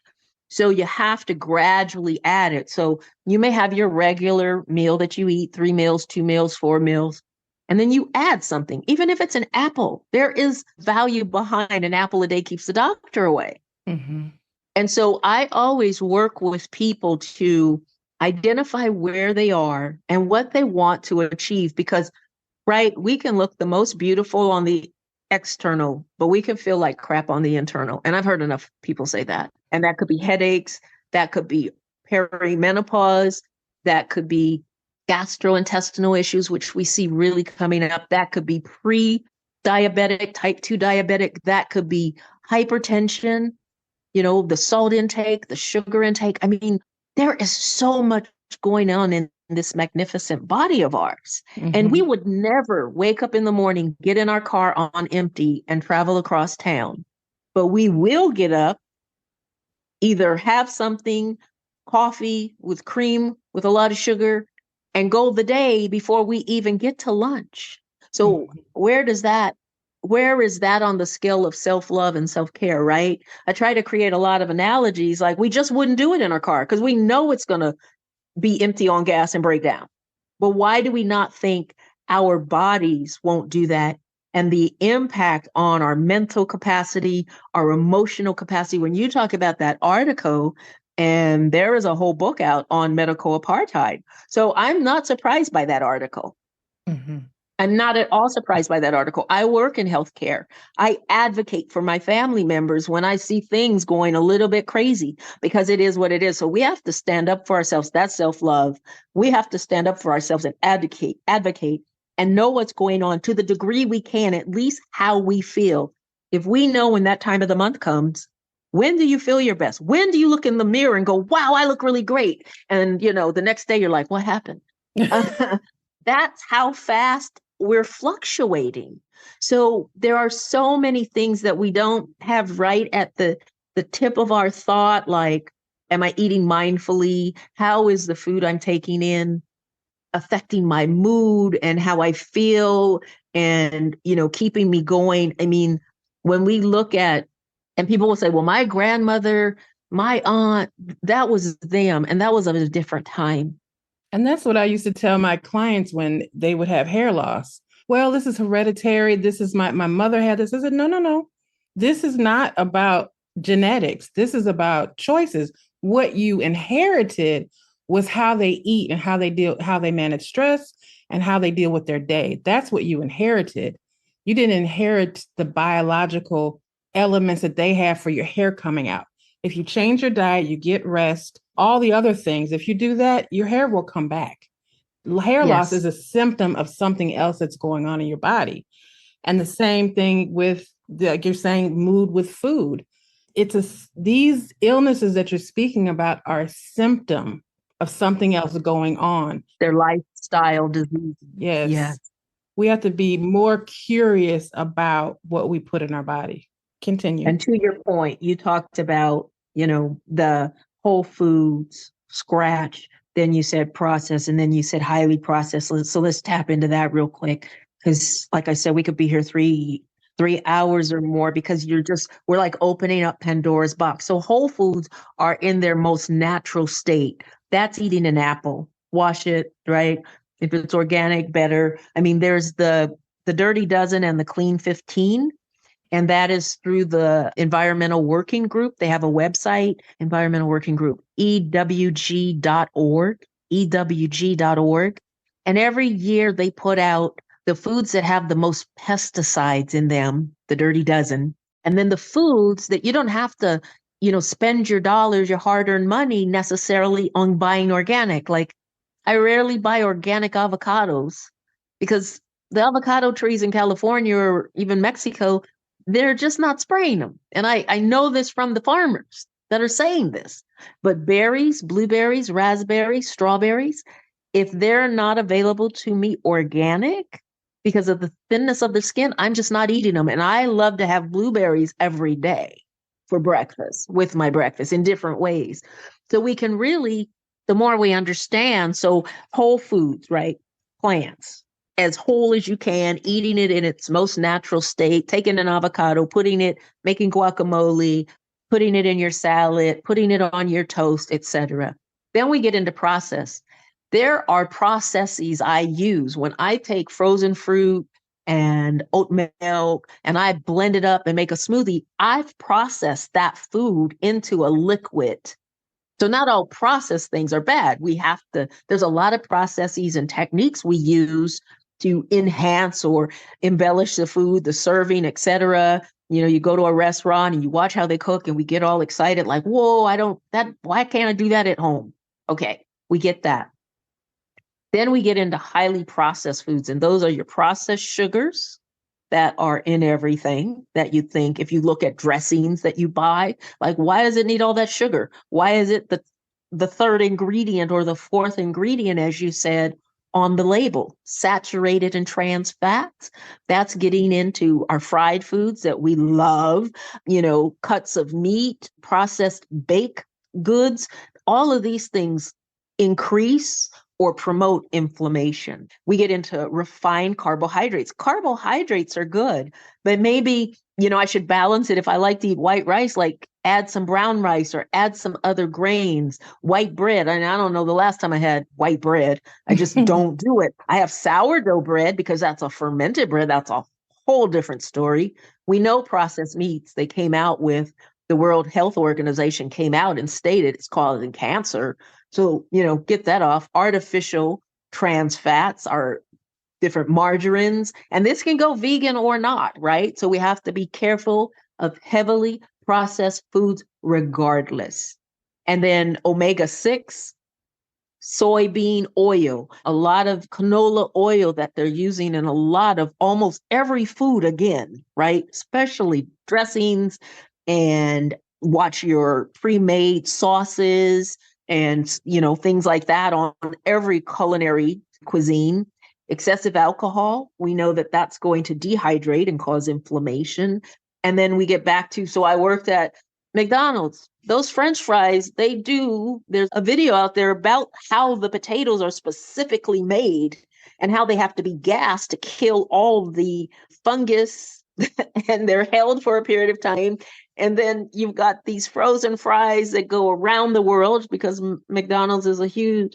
So you have to gradually add it. So you may have your regular meal that you eat, 3 meals, 2 meals, 4 meals. And then you add something, even if it's an apple. There is value behind an apple a day keeps the doctor away. Mm-hmm. And so I always work with people to identify where they are and what they want to achieve, because, right, we can look the most beautiful on the external, but we can feel like crap on the internal. And I've heard enough people say that. And that could be headaches, that could be perimenopause, that could be gastrointestinal issues, which we see really coming up. That could be pre-diabetic, type 2 diabetic. That could be hypertension, the salt intake, the sugar intake. I mean, there is so much going on in this magnificent body of ours. Mm-hmm. And we would never wake up in the morning, get in our car on empty and travel across town. But we will get up, either have something, coffee with cream, with a lot of sugar, and go the day before we even get to lunch. So where is that on the scale of self-love and self-care, right? I try to create a lot of analogies, like we just wouldn't do it in our car because we know it's going to be empty on gas and break down. But why do we not think our bodies won't do that? And the impact on our mental capacity, our emotional capacity. When you talk about that article, and there is a whole book out on medical apartheid. So I'm not surprised by that article. Mm-hmm. I'm not at all surprised by that article. I work in healthcare. I advocate for my family members when I see things going a little bit crazy, because it is what it is. So we have to stand up for ourselves. That's self-love. We have to stand up for ourselves and advocate and know what's going on to the degree we can, at least how we feel. If we know when that time of the month comes, when do you feel your best? When do you look in the mirror and go, wow, I look really great? And, the next day you're like, what happened? That's how fast we're fluctuating. So there are so many things that we don't have right at the tip of our thought, like, am I eating mindfully? How is the food I'm taking in affecting my mood and how I feel and, keeping me going? I mean, when we look at, and people will say, well, my grandmother, my aunt, that was them, and that was of a different time. And that's what I used to tell my clients when they would have hair loss. Well, this is hereditary. This is my mother had this. I said, no. This is not about genetics. This is about choices. What you inherited was how they eat and how they manage stress and how they deal with their day. That's what you inherited. You didn't inherit the biological elements that they have for your hair coming out. If you change your diet, you get rest, all the other things, if you do that, your hair will come back. Hair loss is a symptom of something else that's going on in your body. And the same thing with, like you're saying, mood with food. these illnesses that you're speaking about are a symptom of something else going on. Their lifestyle disease. Yes. Yes. We have to be more curious about what we put in our body. Continue. And to your point, you talked about, the whole foods, scratch, then you said processed, and then you said highly processed. So let's tap into that real quick. Because like I said, we could be here three hours or more, because we're like opening up Pandora's box. So whole foods are in their most natural state. That's eating an apple, wash it, right? If it's organic, better. I mean, there's the Dirty Dozen and the Clean 15. And that is through the Environmental Working Group. They have a website, Environmental Working Group, ewg.org, ewg.org. And every year they put out the foods that have the most pesticides in them, the Dirty Dozen, and then the foods that you don't have to, spend your dollars, your hard-earned money necessarily on buying organic. Like, I rarely buy organic avocados because the avocado trees in California or even Mexico, they're just not spraying them. And I know this from the farmers that are saying this. But berries, blueberries, raspberries, strawberries, if they're not available to me organic because of the thinness of the skin, I'm just not eating them. And I love to have blueberries every day for breakfast, with my breakfast in different ways. So we can really, the more we understand, so whole foods, right? Plants, as whole as you can, eating it in its most natural state, taking an avocado, making guacamole, putting it in your salad, putting it on your toast, etc. Then we get into process. There are processes I use when I take frozen fruit and oat milk and I blend it up and make a smoothie. I've processed that food into a liquid. So not all processed things are bad. There's a lot of processes and techniques we use to enhance or embellish the food, the serving, etc. You go to a restaurant and you watch how they cook and we get all excited, like, whoa, why can't I do that at home? Okay, we get that. Then we get into highly processed foods, and those are your processed sugars that are in everything that you think. If you look at dressings that you buy, like, why does it need all that sugar? Why is it the third ingredient or the fourth ingredient, as you said, on the label? Saturated and trans fats. That's getting into our fried foods that we love, cuts of meat, processed baked goods. All of these things increase or promote inflammation. We get into refined carbohydrates. Carbohydrates are good, but maybe, I should balance it. If I like to eat white rice, like add some brown rice or add some other grains, white bread. And I don't know the last time I had white bread. I just don't do it. I have sourdough bread because that's a fermented bread. That's a whole different story. We know processed meats, they came out with, the World Health Organization came out and stated it's causing cancer. So, get that off. Artificial trans fats are different margarines, and this can go vegan or not, right? So we have to be careful of heavily processed foods regardless. And then omega-6, soybean oil, a lot of canola oil that they're using in a lot of almost every food again, right? Especially dressings, and watch your pre-made sauces and, things like that on every culinary cuisine. Excessive alcohol, we know that that's going to dehydrate and cause inflammation. And then we get back to, so I worked at McDonald's. Those French fries, there's a video out there about how the potatoes are specifically made and how they have to be gassed to kill all the fungus and they're held for a period of time. And then you've got these frozen fries that go around the world because McDonald's is a huge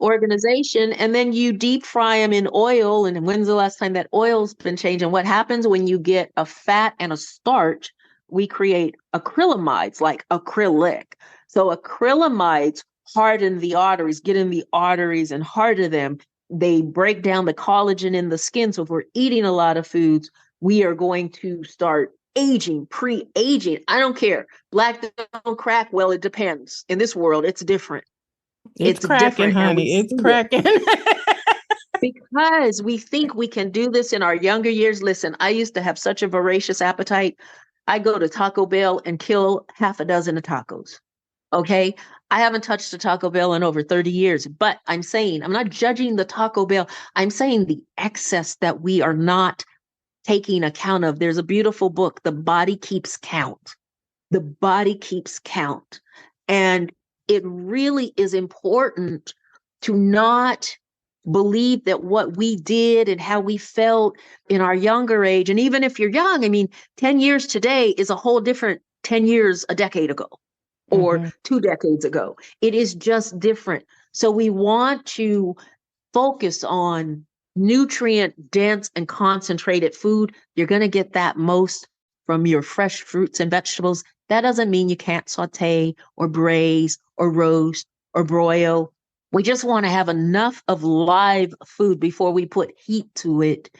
organization. And then you deep fry them in oil. And when's the last time that oil's been changed? And what happens when you get a fat and a starch? We create acrylamides, like acrylic. So acrylamides harden the arteries, get in the arteries and harden them. They break down the collagen in the skin. So if we're eating a lot of foods, we are going to start aging, pre-aging. I don't care. Black don't crack. Well, it depends. In this world, it's different. It's cracking, different, honey. It's cracking. Because we think we can do this in our younger years. Listen, I used to have such a voracious appetite. I go to Taco Bell and kill half a dozen of tacos. Okay. I haven't touched a Taco Bell in over 30 years, but I'm saying, I'm not judging the Taco Bell. I'm saying the excess that we are not taking account of. There's a beautiful book, The Body Keeps Count. The body keeps count. And it really is important to not believe that what we did and how we felt in our younger age, and even if you're young, I mean, 10 years today is a whole different 10 years a decade ago or 2 decades ago. It is just different. So we want to focus on nutrient dense and concentrated food. You're going to get that most from your fresh fruits and vegetables. That doesn't mean you can't saute or braise or roast or broil. We just want to have enough of live food before we put heat to it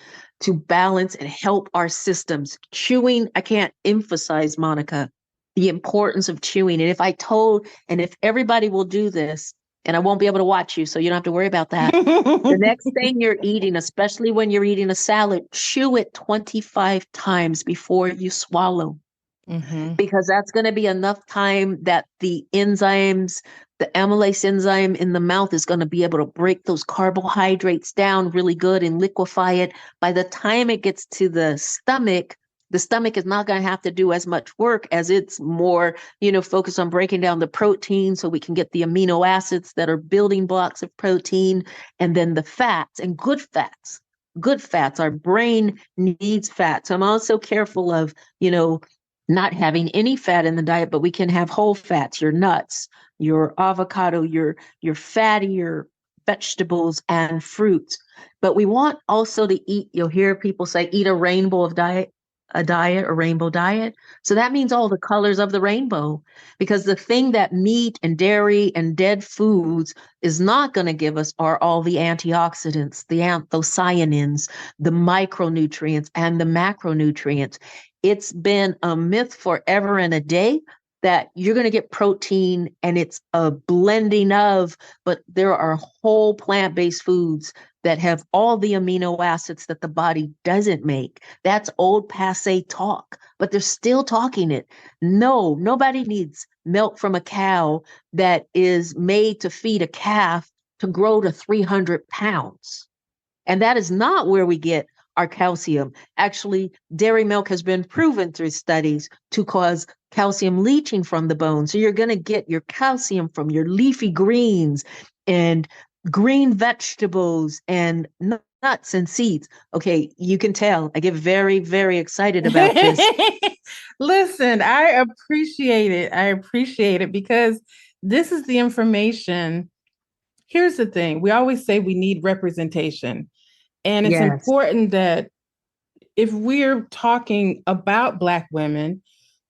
to balance and help our systems. Chewing, I can't emphasize, Monica, the importance of chewing. And if everybody will do this, and I won't be able to watch you, so you don't have to worry about that. The next thing you're eating, especially when you're eating a salad, chew it 25 times before you swallow. Because that's going to be enough time that the enzymes, the amylase enzyme in the mouth is going to be able to break those carbohydrates down really good and liquefy it. By the time it gets to the stomach is not going to have to do as much work as it's more, focused on breaking down the protein so we can get the amino acids that are building blocks of protein, and then the fats and good fats. Good fats. Our brain needs fats. I'm also careful of, not having any fat in the diet, but we can have whole fats, your nuts, your avocado, your fattier vegetables and fruits. But we want also to eat, you'll hear people say, eat a rainbow diet. So that means all the colors of the rainbow, because the thing that meat and dairy and dead foods is not going to give us are all the antioxidants, the anthocyanins, the micronutrients, and the macronutrients. It's been a myth forever and a day that you're going to get protein and it's a blending of, but there are whole plant-based foods that have all the amino acids that the body doesn't make. That's old passe talk, but they're still talking it. No, nobody needs milk from a cow that is made to feed a calf to grow to 300 pounds. And that is not where we get our calcium. Actually, dairy milk has been proven through studies to cause calcium leaching from the bone. So you're going to get your calcium from your leafy greens and green vegetables and nuts and seeds. Okay, you can tell I get very, very excited about this. Listen, I appreciate it. I appreciate it because this is the information. Here's the thing. We always say we need representation. And it's important that if we're talking about Black women,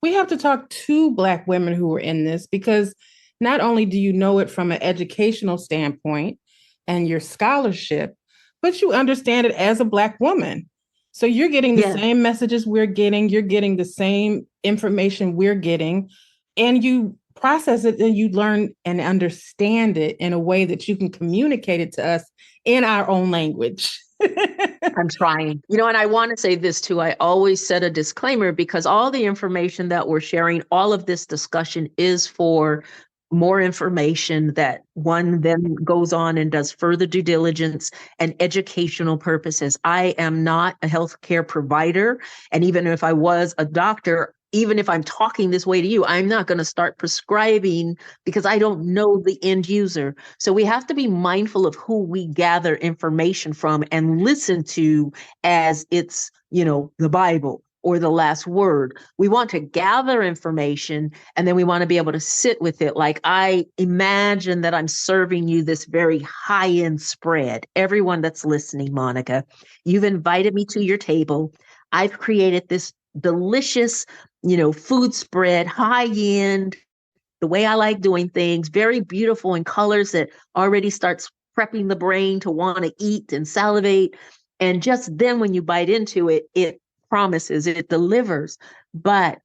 we have to talk to Black women who are in this, because not only do you know it from an educational standpoint and your scholarship, but you understand it as a Black woman. So you're getting the same messages we're getting, you're getting the same information we're getting, and you process it and you learn and understand it in a way that you can communicate it to us in our own language. I'm trying. And I want to say this too. I always set a disclaimer because all the information that we're sharing, all of this discussion is for more information that one then goes on and does further due diligence and educational purposes. I am not a healthcare provider. And even if I was a doctor, even if I'm talking this way to you, I'm not going to start prescribing because I don't know the end user. So we have to be mindful of who we gather information from and listen to as it's, the Bible or the last word. We want to gather information and then we want to be able to sit with it. Like I imagine that I'm serving you this very high-end spread. Everyone that's listening, Monica, you've invited me to your table. I've created this delicious, food spread, high end, the way I like doing things, very beautiful in colors that already starts prepping the brain to want to eat and salivate. And just then when you bite into it, it promises, it delivers. But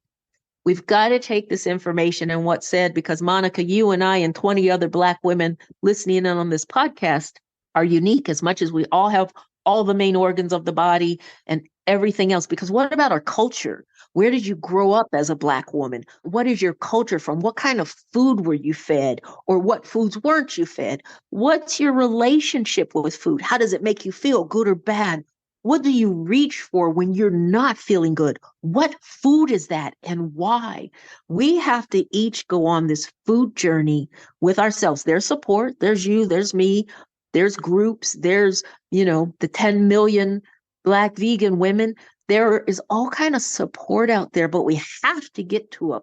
we've got to take this information and what's said, because Monica, you and I and 20 other Black women listening in on this podcast are unique as much as we all have all the main organs of the body and everything else. Because what about our culture? Where did you grow up as a Black woman? What is your culture from? What kind of food were you fed? Or what foods weren't you fed? What's your relationship with food? How does it make you feel, good or bad? What do you reach for when you're not feeling good? What food is that and why? We have to each go on this food journey with ourselves. There's support. There's you. There's me. There's groups. There's, the 10 million Black vegan women. There is all kind of support out there, but we have to get to a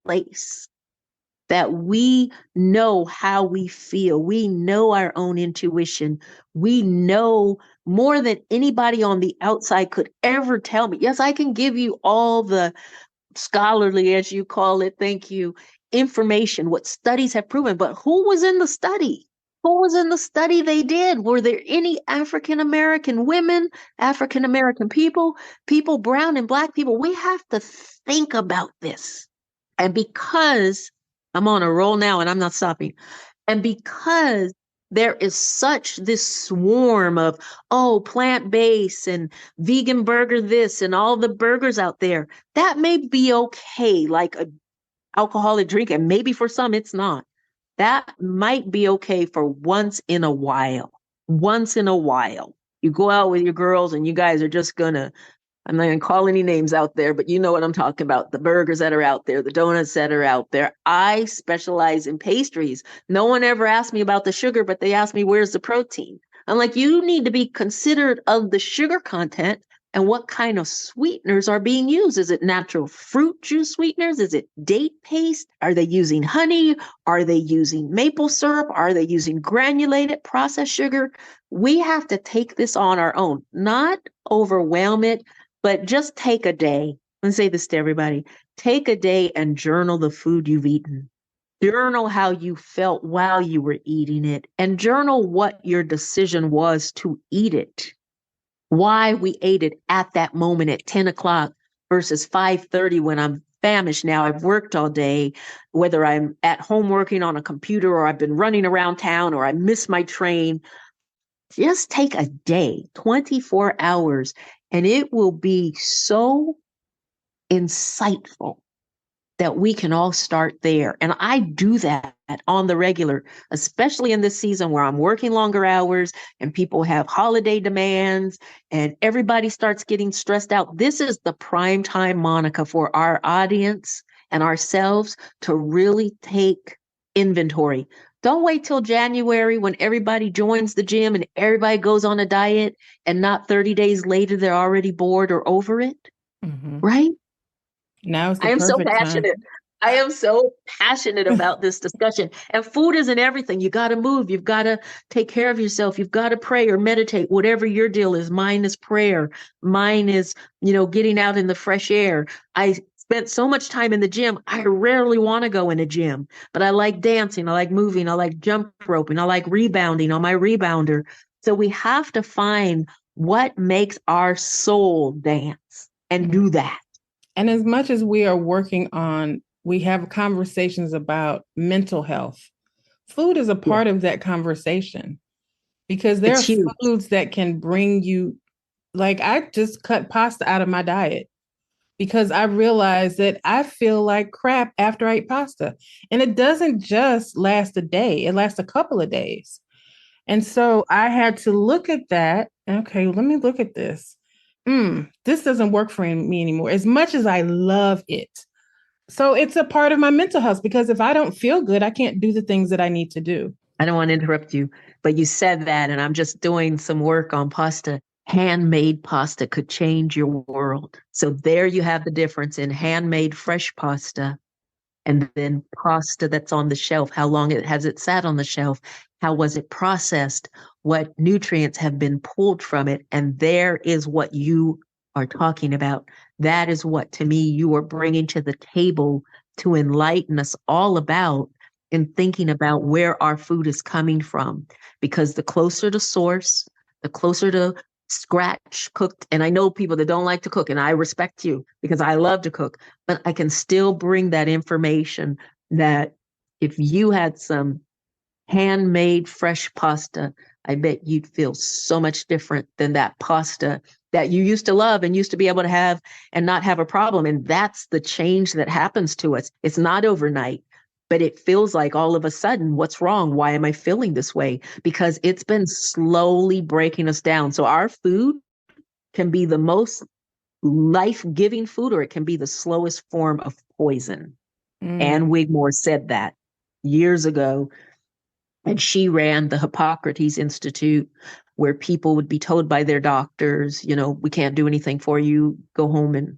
place that we know how we feel. We know our own intuition. We know more than anybody on the outside could ever tell me. Yes, I can give you all the scholarly, as you call it, thank you, information, what studies have proven, but who was in the study? Who was in the study they did? Were there any African American women, African American people, people brown and Black people? We have to think about this. And because I'm on a roll now and I'm not stopping, and because there is such this swarm of, plant-based and vegan burger this and all the burgers out there, that may be okay, like a alcoholic drink, and maybe for some it's not. That might be okay for once in a while. Once in a while. You go out with your girls and you guys are just gonna, I'm not going to call any names out there, but you know what I'm talking about. The burgers that are out there, the donuts that are out there. I specialize in pastries. No one ever asked me about the sugar, but they asked me, where's the protein? I'm like, you need to be considerate of the sugar content and what kind of sweeteners are being used. Is it natural fruit juice sweeteners? Is it date paste? Are they using honey? Are they using maple syrup? Are they using granulated processed sugar? We have to take this on our own, not overwhelm it. But just take a day. Let me say this to everybody. Take a day and journal the food you've eaten. Journal how you felt while you were eating it. And journal what your decision was to eat it. Why we ate it at that moment at 10 o'clock versus 5:30 when I'm famished now. I've worked all day, whether I'm at home working on a computer or I've been running around town or I missed my train. Just take a day, 24 hours, and it will be so insightful that we can all start there. And I do that on the regular, especially in this season where I'm working longer hours and people have holiday demands and everybody starts getting stressed out. This is the prime time, Monica, for our audience and ourselves to really take inventory. Don't wait till January when everybody joins the gym and everybody goes on a diet and not 30 days later, they're already bored or over it. Mm-hmm. Right? Now is the I am so perfect passionate. time. I am so passionate about this discussion. And food isn't everything. You got to move. You've got to take care of yourself. You've got to pray or meditate, whatever your deal is. Mine is prayer. Mine is, getting out in the fresh air. I spent so much time in the gym. I rarely want to go in a gym, but I like dancing. I like moving. I like jump roping. I like rebounding on my rebounder. So we have to find what makes our soul dance and do that. And as much as we are working on, we have conversations about mental health. Food is a part of that conversation because there It's are huge. foods that can bring you, like I just cut pasta out of my diet because I realized that I feel like crap after I eat pasta. And it doesn't just last a day, it lasts a couple of days. And so I had to look at that. Okay, let me look at this. This doesn't work for me anymore, as much as I love it. So it's a part of my mental health because if I don't feel good, I can't do the things that I need to do. I don't want to interrupt you, but you said that, and I'm just doing some work on pasta. Handmade pasta could change your world. So there you have the difference in handmade fresh pasta and then pasta that's on the shelf. How long has it sat on the shelf? How was it processed? What nutrients have been pulled from it? And there is what you are talking about. That is what, to me, you are bringing to the table to enlighten us all about in thinking about where our food is coming from. Because the closer to source, the closer to scratch cooked. And I know people that don't like to cook, and I respect you because I love to cook, but I can still bring that information that if you had some handmade fresh pasta, I bet you'd feel so much different than that pasta that you used to love and used to be able to have and not have a problem. And that's the change that happens to us. It's not overnight, but it feels like all of a sudden, what's wrong? Why am I feeling this way? Because it's been slowly breaking us down. So our food can be the most life-giving food, or it can be the slowest form of poison. Anne Wigmore said that years ago. And she ran the Hippocrates Institute, where people would be told by their doctors, we can't do anything for you. Go home and,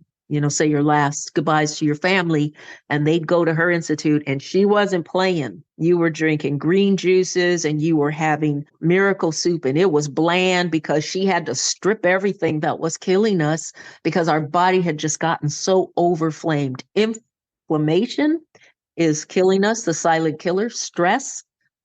say your last goodbyes to your family. And they'd go to her institute, and she wasn't playing. You were drinking green juices and you were having miracle soup, and it was bland because she had to strip everything that was killing us because our body had just gotten so overflamed. Inflammation is killing us, the silent killer. Stress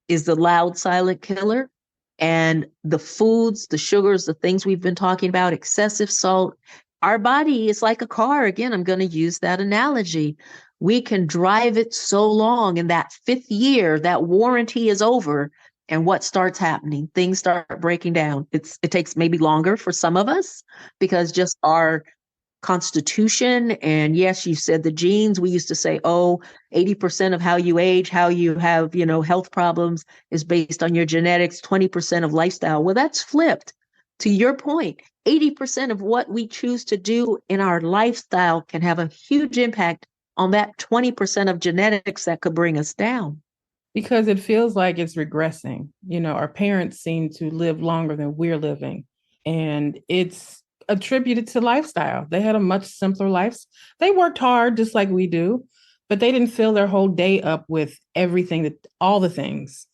is the loud, silent killer. And the foods, the sugars, the things we've been talking about, excessive salt. Our body is like a car. Again, I'm going to use that analogy. We can drive it so long, in that 5th year, that warranty is over. And what starts happening? Things start breaking down. It takes maybe longer for some of us because just our constitution. And yes, you said the genes. We used to say, 80% of how you age, how you have, health problems is based on your genetics, 20% of lifestyle. Well, that's flipped. To your point, 80% of what we choose to do in our lifestyle can have a huge impact on that 20% of genetics that could bring us down. Because it feels like it's regressing. Our parents seem to live longer than we're living. And it's attributed to lifestyle. They had a much simpler life. They worked hard just like we do, but they didn't fill their whole day up with everything, all the things.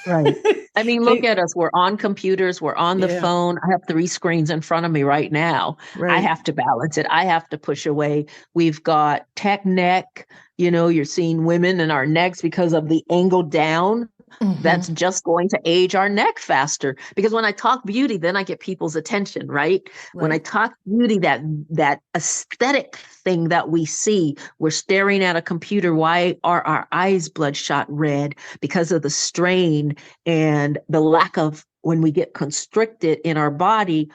Right. I mean, look at us. We're on computers. We're on the phone. I have 3 screens in front of me right now. Right. I have to balance it. I have to push away. We've got tech neck. You're seeing women in our necks because of the angle down. Mm-hmm. That's just going to age our neck faster. Because when I talk beauty, then I get people's attention, right? When I talk beauty, that aesthetic thing that we see, we're staring at a computer. Why are our eyes bloodshot red? Because of the strain and the lack of, when we get constricted in our body,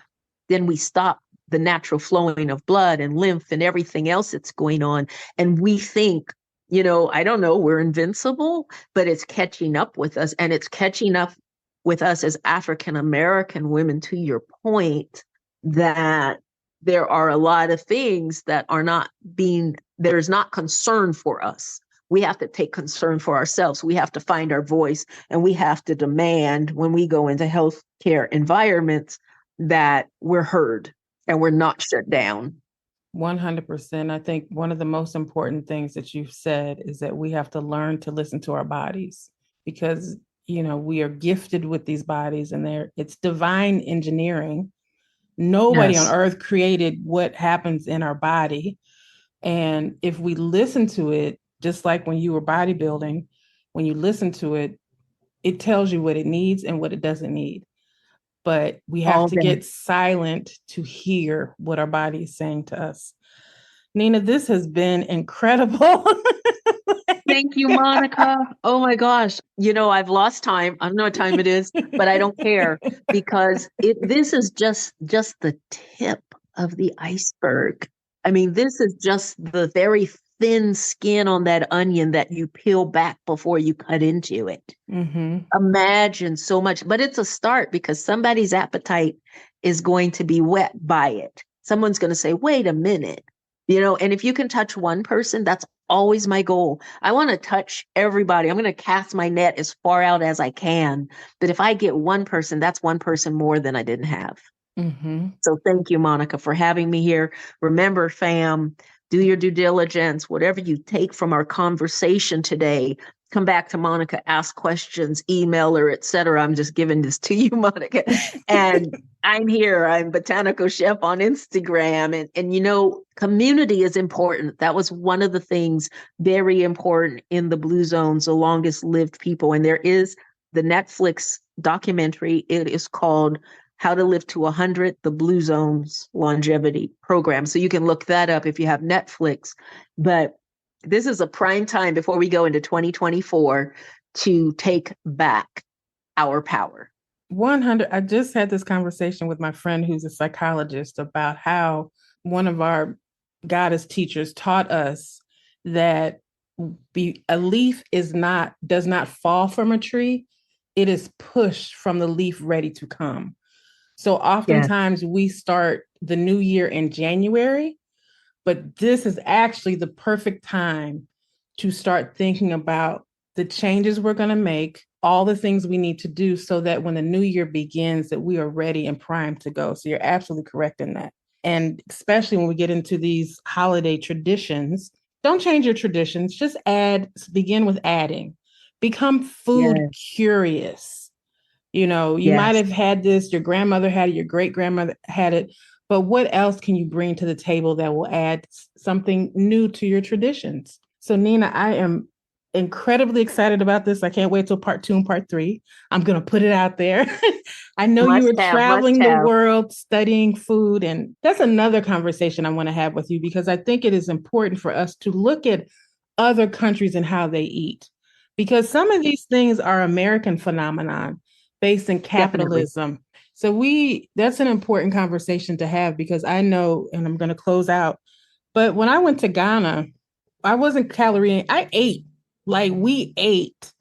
then we stop the natural flowing of blood and lymph and everything else that's going on. And we think, I don't know, we're invincible, but it's catching up with us. And it's catching up with us as African American women, to your point, that there are a lot of things that are there's not concern for us. We have to take concern for ourselves. We have to find our voice, and we have to demand, when we go into healthcare environments, that we're heard and we're not shut down. 100%. I think one of the most important things that you've said is that we have to learn to listen to our bodies, because, we are gifted with these bodies, and it's divine engineering. Nobody on earth created what happens in our body. And if we listen to it, just like when you were bodybuilding, when you listen to it, it tells you what it needs and what it doesn't need. But we have to get silent to hear what our body is saying to us. Nina, this has been incredible. Thank you, Monica. Oh my gosh. I've lost time. I don't know what time it is, but I don't care, because this is just the tip of the iceberg. I mean, this is just the very thin skin on that onion that you peel back before you cut into it. Mm-hmm. Imagine so much, but it's a start, because somebody's appetite is going to be whet by it. Someone's going to say, wait a minute, and if you can touch one person, that's always my goal. I want to touch everybody. I'm going to cast my net as far out as I can. But if I get one person, that's one person more than I didn't have. Mm-hmm. So thank you, Monica, for having me here. Remember, fam, do your due diligence. Whatever you take from our conversation today, come back to Monica, ask questions, email her, etc. I'm just giving this to you, Monica. And I'm here. I'm Botanical Chef on Instagram. And community is important. That was one of the things very important in the Blue Zones, the longest lived people. And there is the Netflix documentary. It is called How to Live to 100, the Blue Zones Longevity Program. So you can look that up if you have Netflix. But this is a prime time before we go into 2024 to take back our power. 100. I just had this conversation with my friend who's a psychologist about how one of our goddess teachers taught us that a leaf does not fall from a tree. It is pushed from the leaf ready to come. So oftentimes we start the new year in January, but this is actually the perfect time to start thinking about the changes we're going to make, all the things we need to do so that when the new year begins, that we are ready and primed to go. So you're absolutely correct in that. And especially when we get into these holiday traditions, don't change your traditions, just begin with adding, become food curious. You know, you might have had this, your grandmother had it, your great grandmother had it, but what else can you bring to the table that will add something new to your traditions? So Nina, I am incredibly excited about this. I can't wait till part 2 and part 3. I'm going to put it out there. I know you were traveling the world studying food, and that's another conversation I want to have with you because I think it is important for us to look at other countries and how they eat, because some of these things are American phenomenon based in capitalism. Definitely. So that's an important conversation to have because I know, and I'm going to close out, but when I went to Ghana, I wasn't calorie. I ate. Like we ate,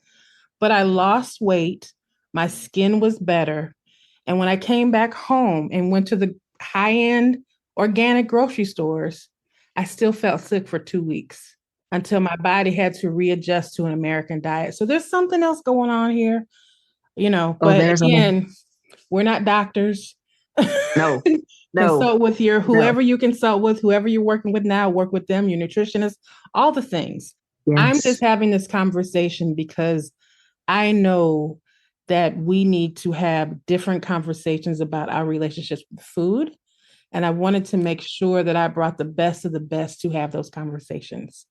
but I lost weight. My skin was better. And when I came back home and went to the high-end organic grocery stores, I still felt sick for 2 weeks until my body had to readjust to an American diet. So there's something else going on here, you know, but again, we're not doctors. No. Consult with whoever you consult with, whoever you're working with now, work with them, your nutritionist, all the things. Yes. I'm just having this conversation because I know that we need to have different conversations about our relationships with food. And I wanted to make sure that I brought the best of the best to have those conversations.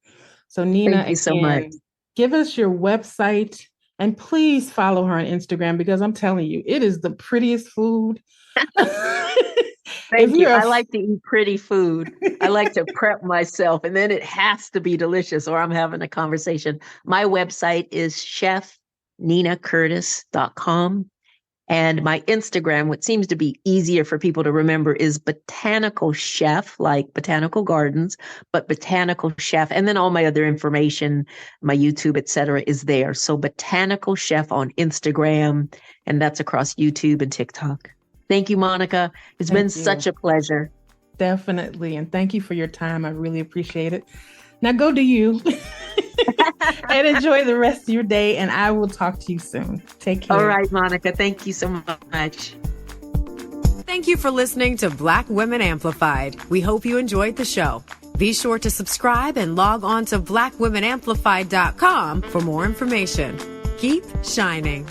So Nina, thank you so much. Give us your website and please follow her on Instagram because I'm telling you, it is the prettiest food. Thank you. I like to eat pretty food. I like to prep myself, and then it has to be delicious or I'm having a conversation. My website is chefninacurtis.com. And my Instagram, what seems to be easier for people to remember, is Botanical Chef, like botanical gardens, but Botanical Chef. And then all my other information, my YouTube, etc., is there. So Botanical Chef on Instagram, and that's across YouTube and TikTok. Thank you, Monica. It's been such a pleasure. Definitely. And thank you for your time. I really appreciate it. Now go do you and enjoy the rest of your day. And I will talk to you soon. Take care. All right, Monica. Thank you so much. Thank you for listening to Black Women Amplified. We hope you enjoyed the show. Be sure to subscribe and log on to blackwomenamplified.com for more information. Keep shining.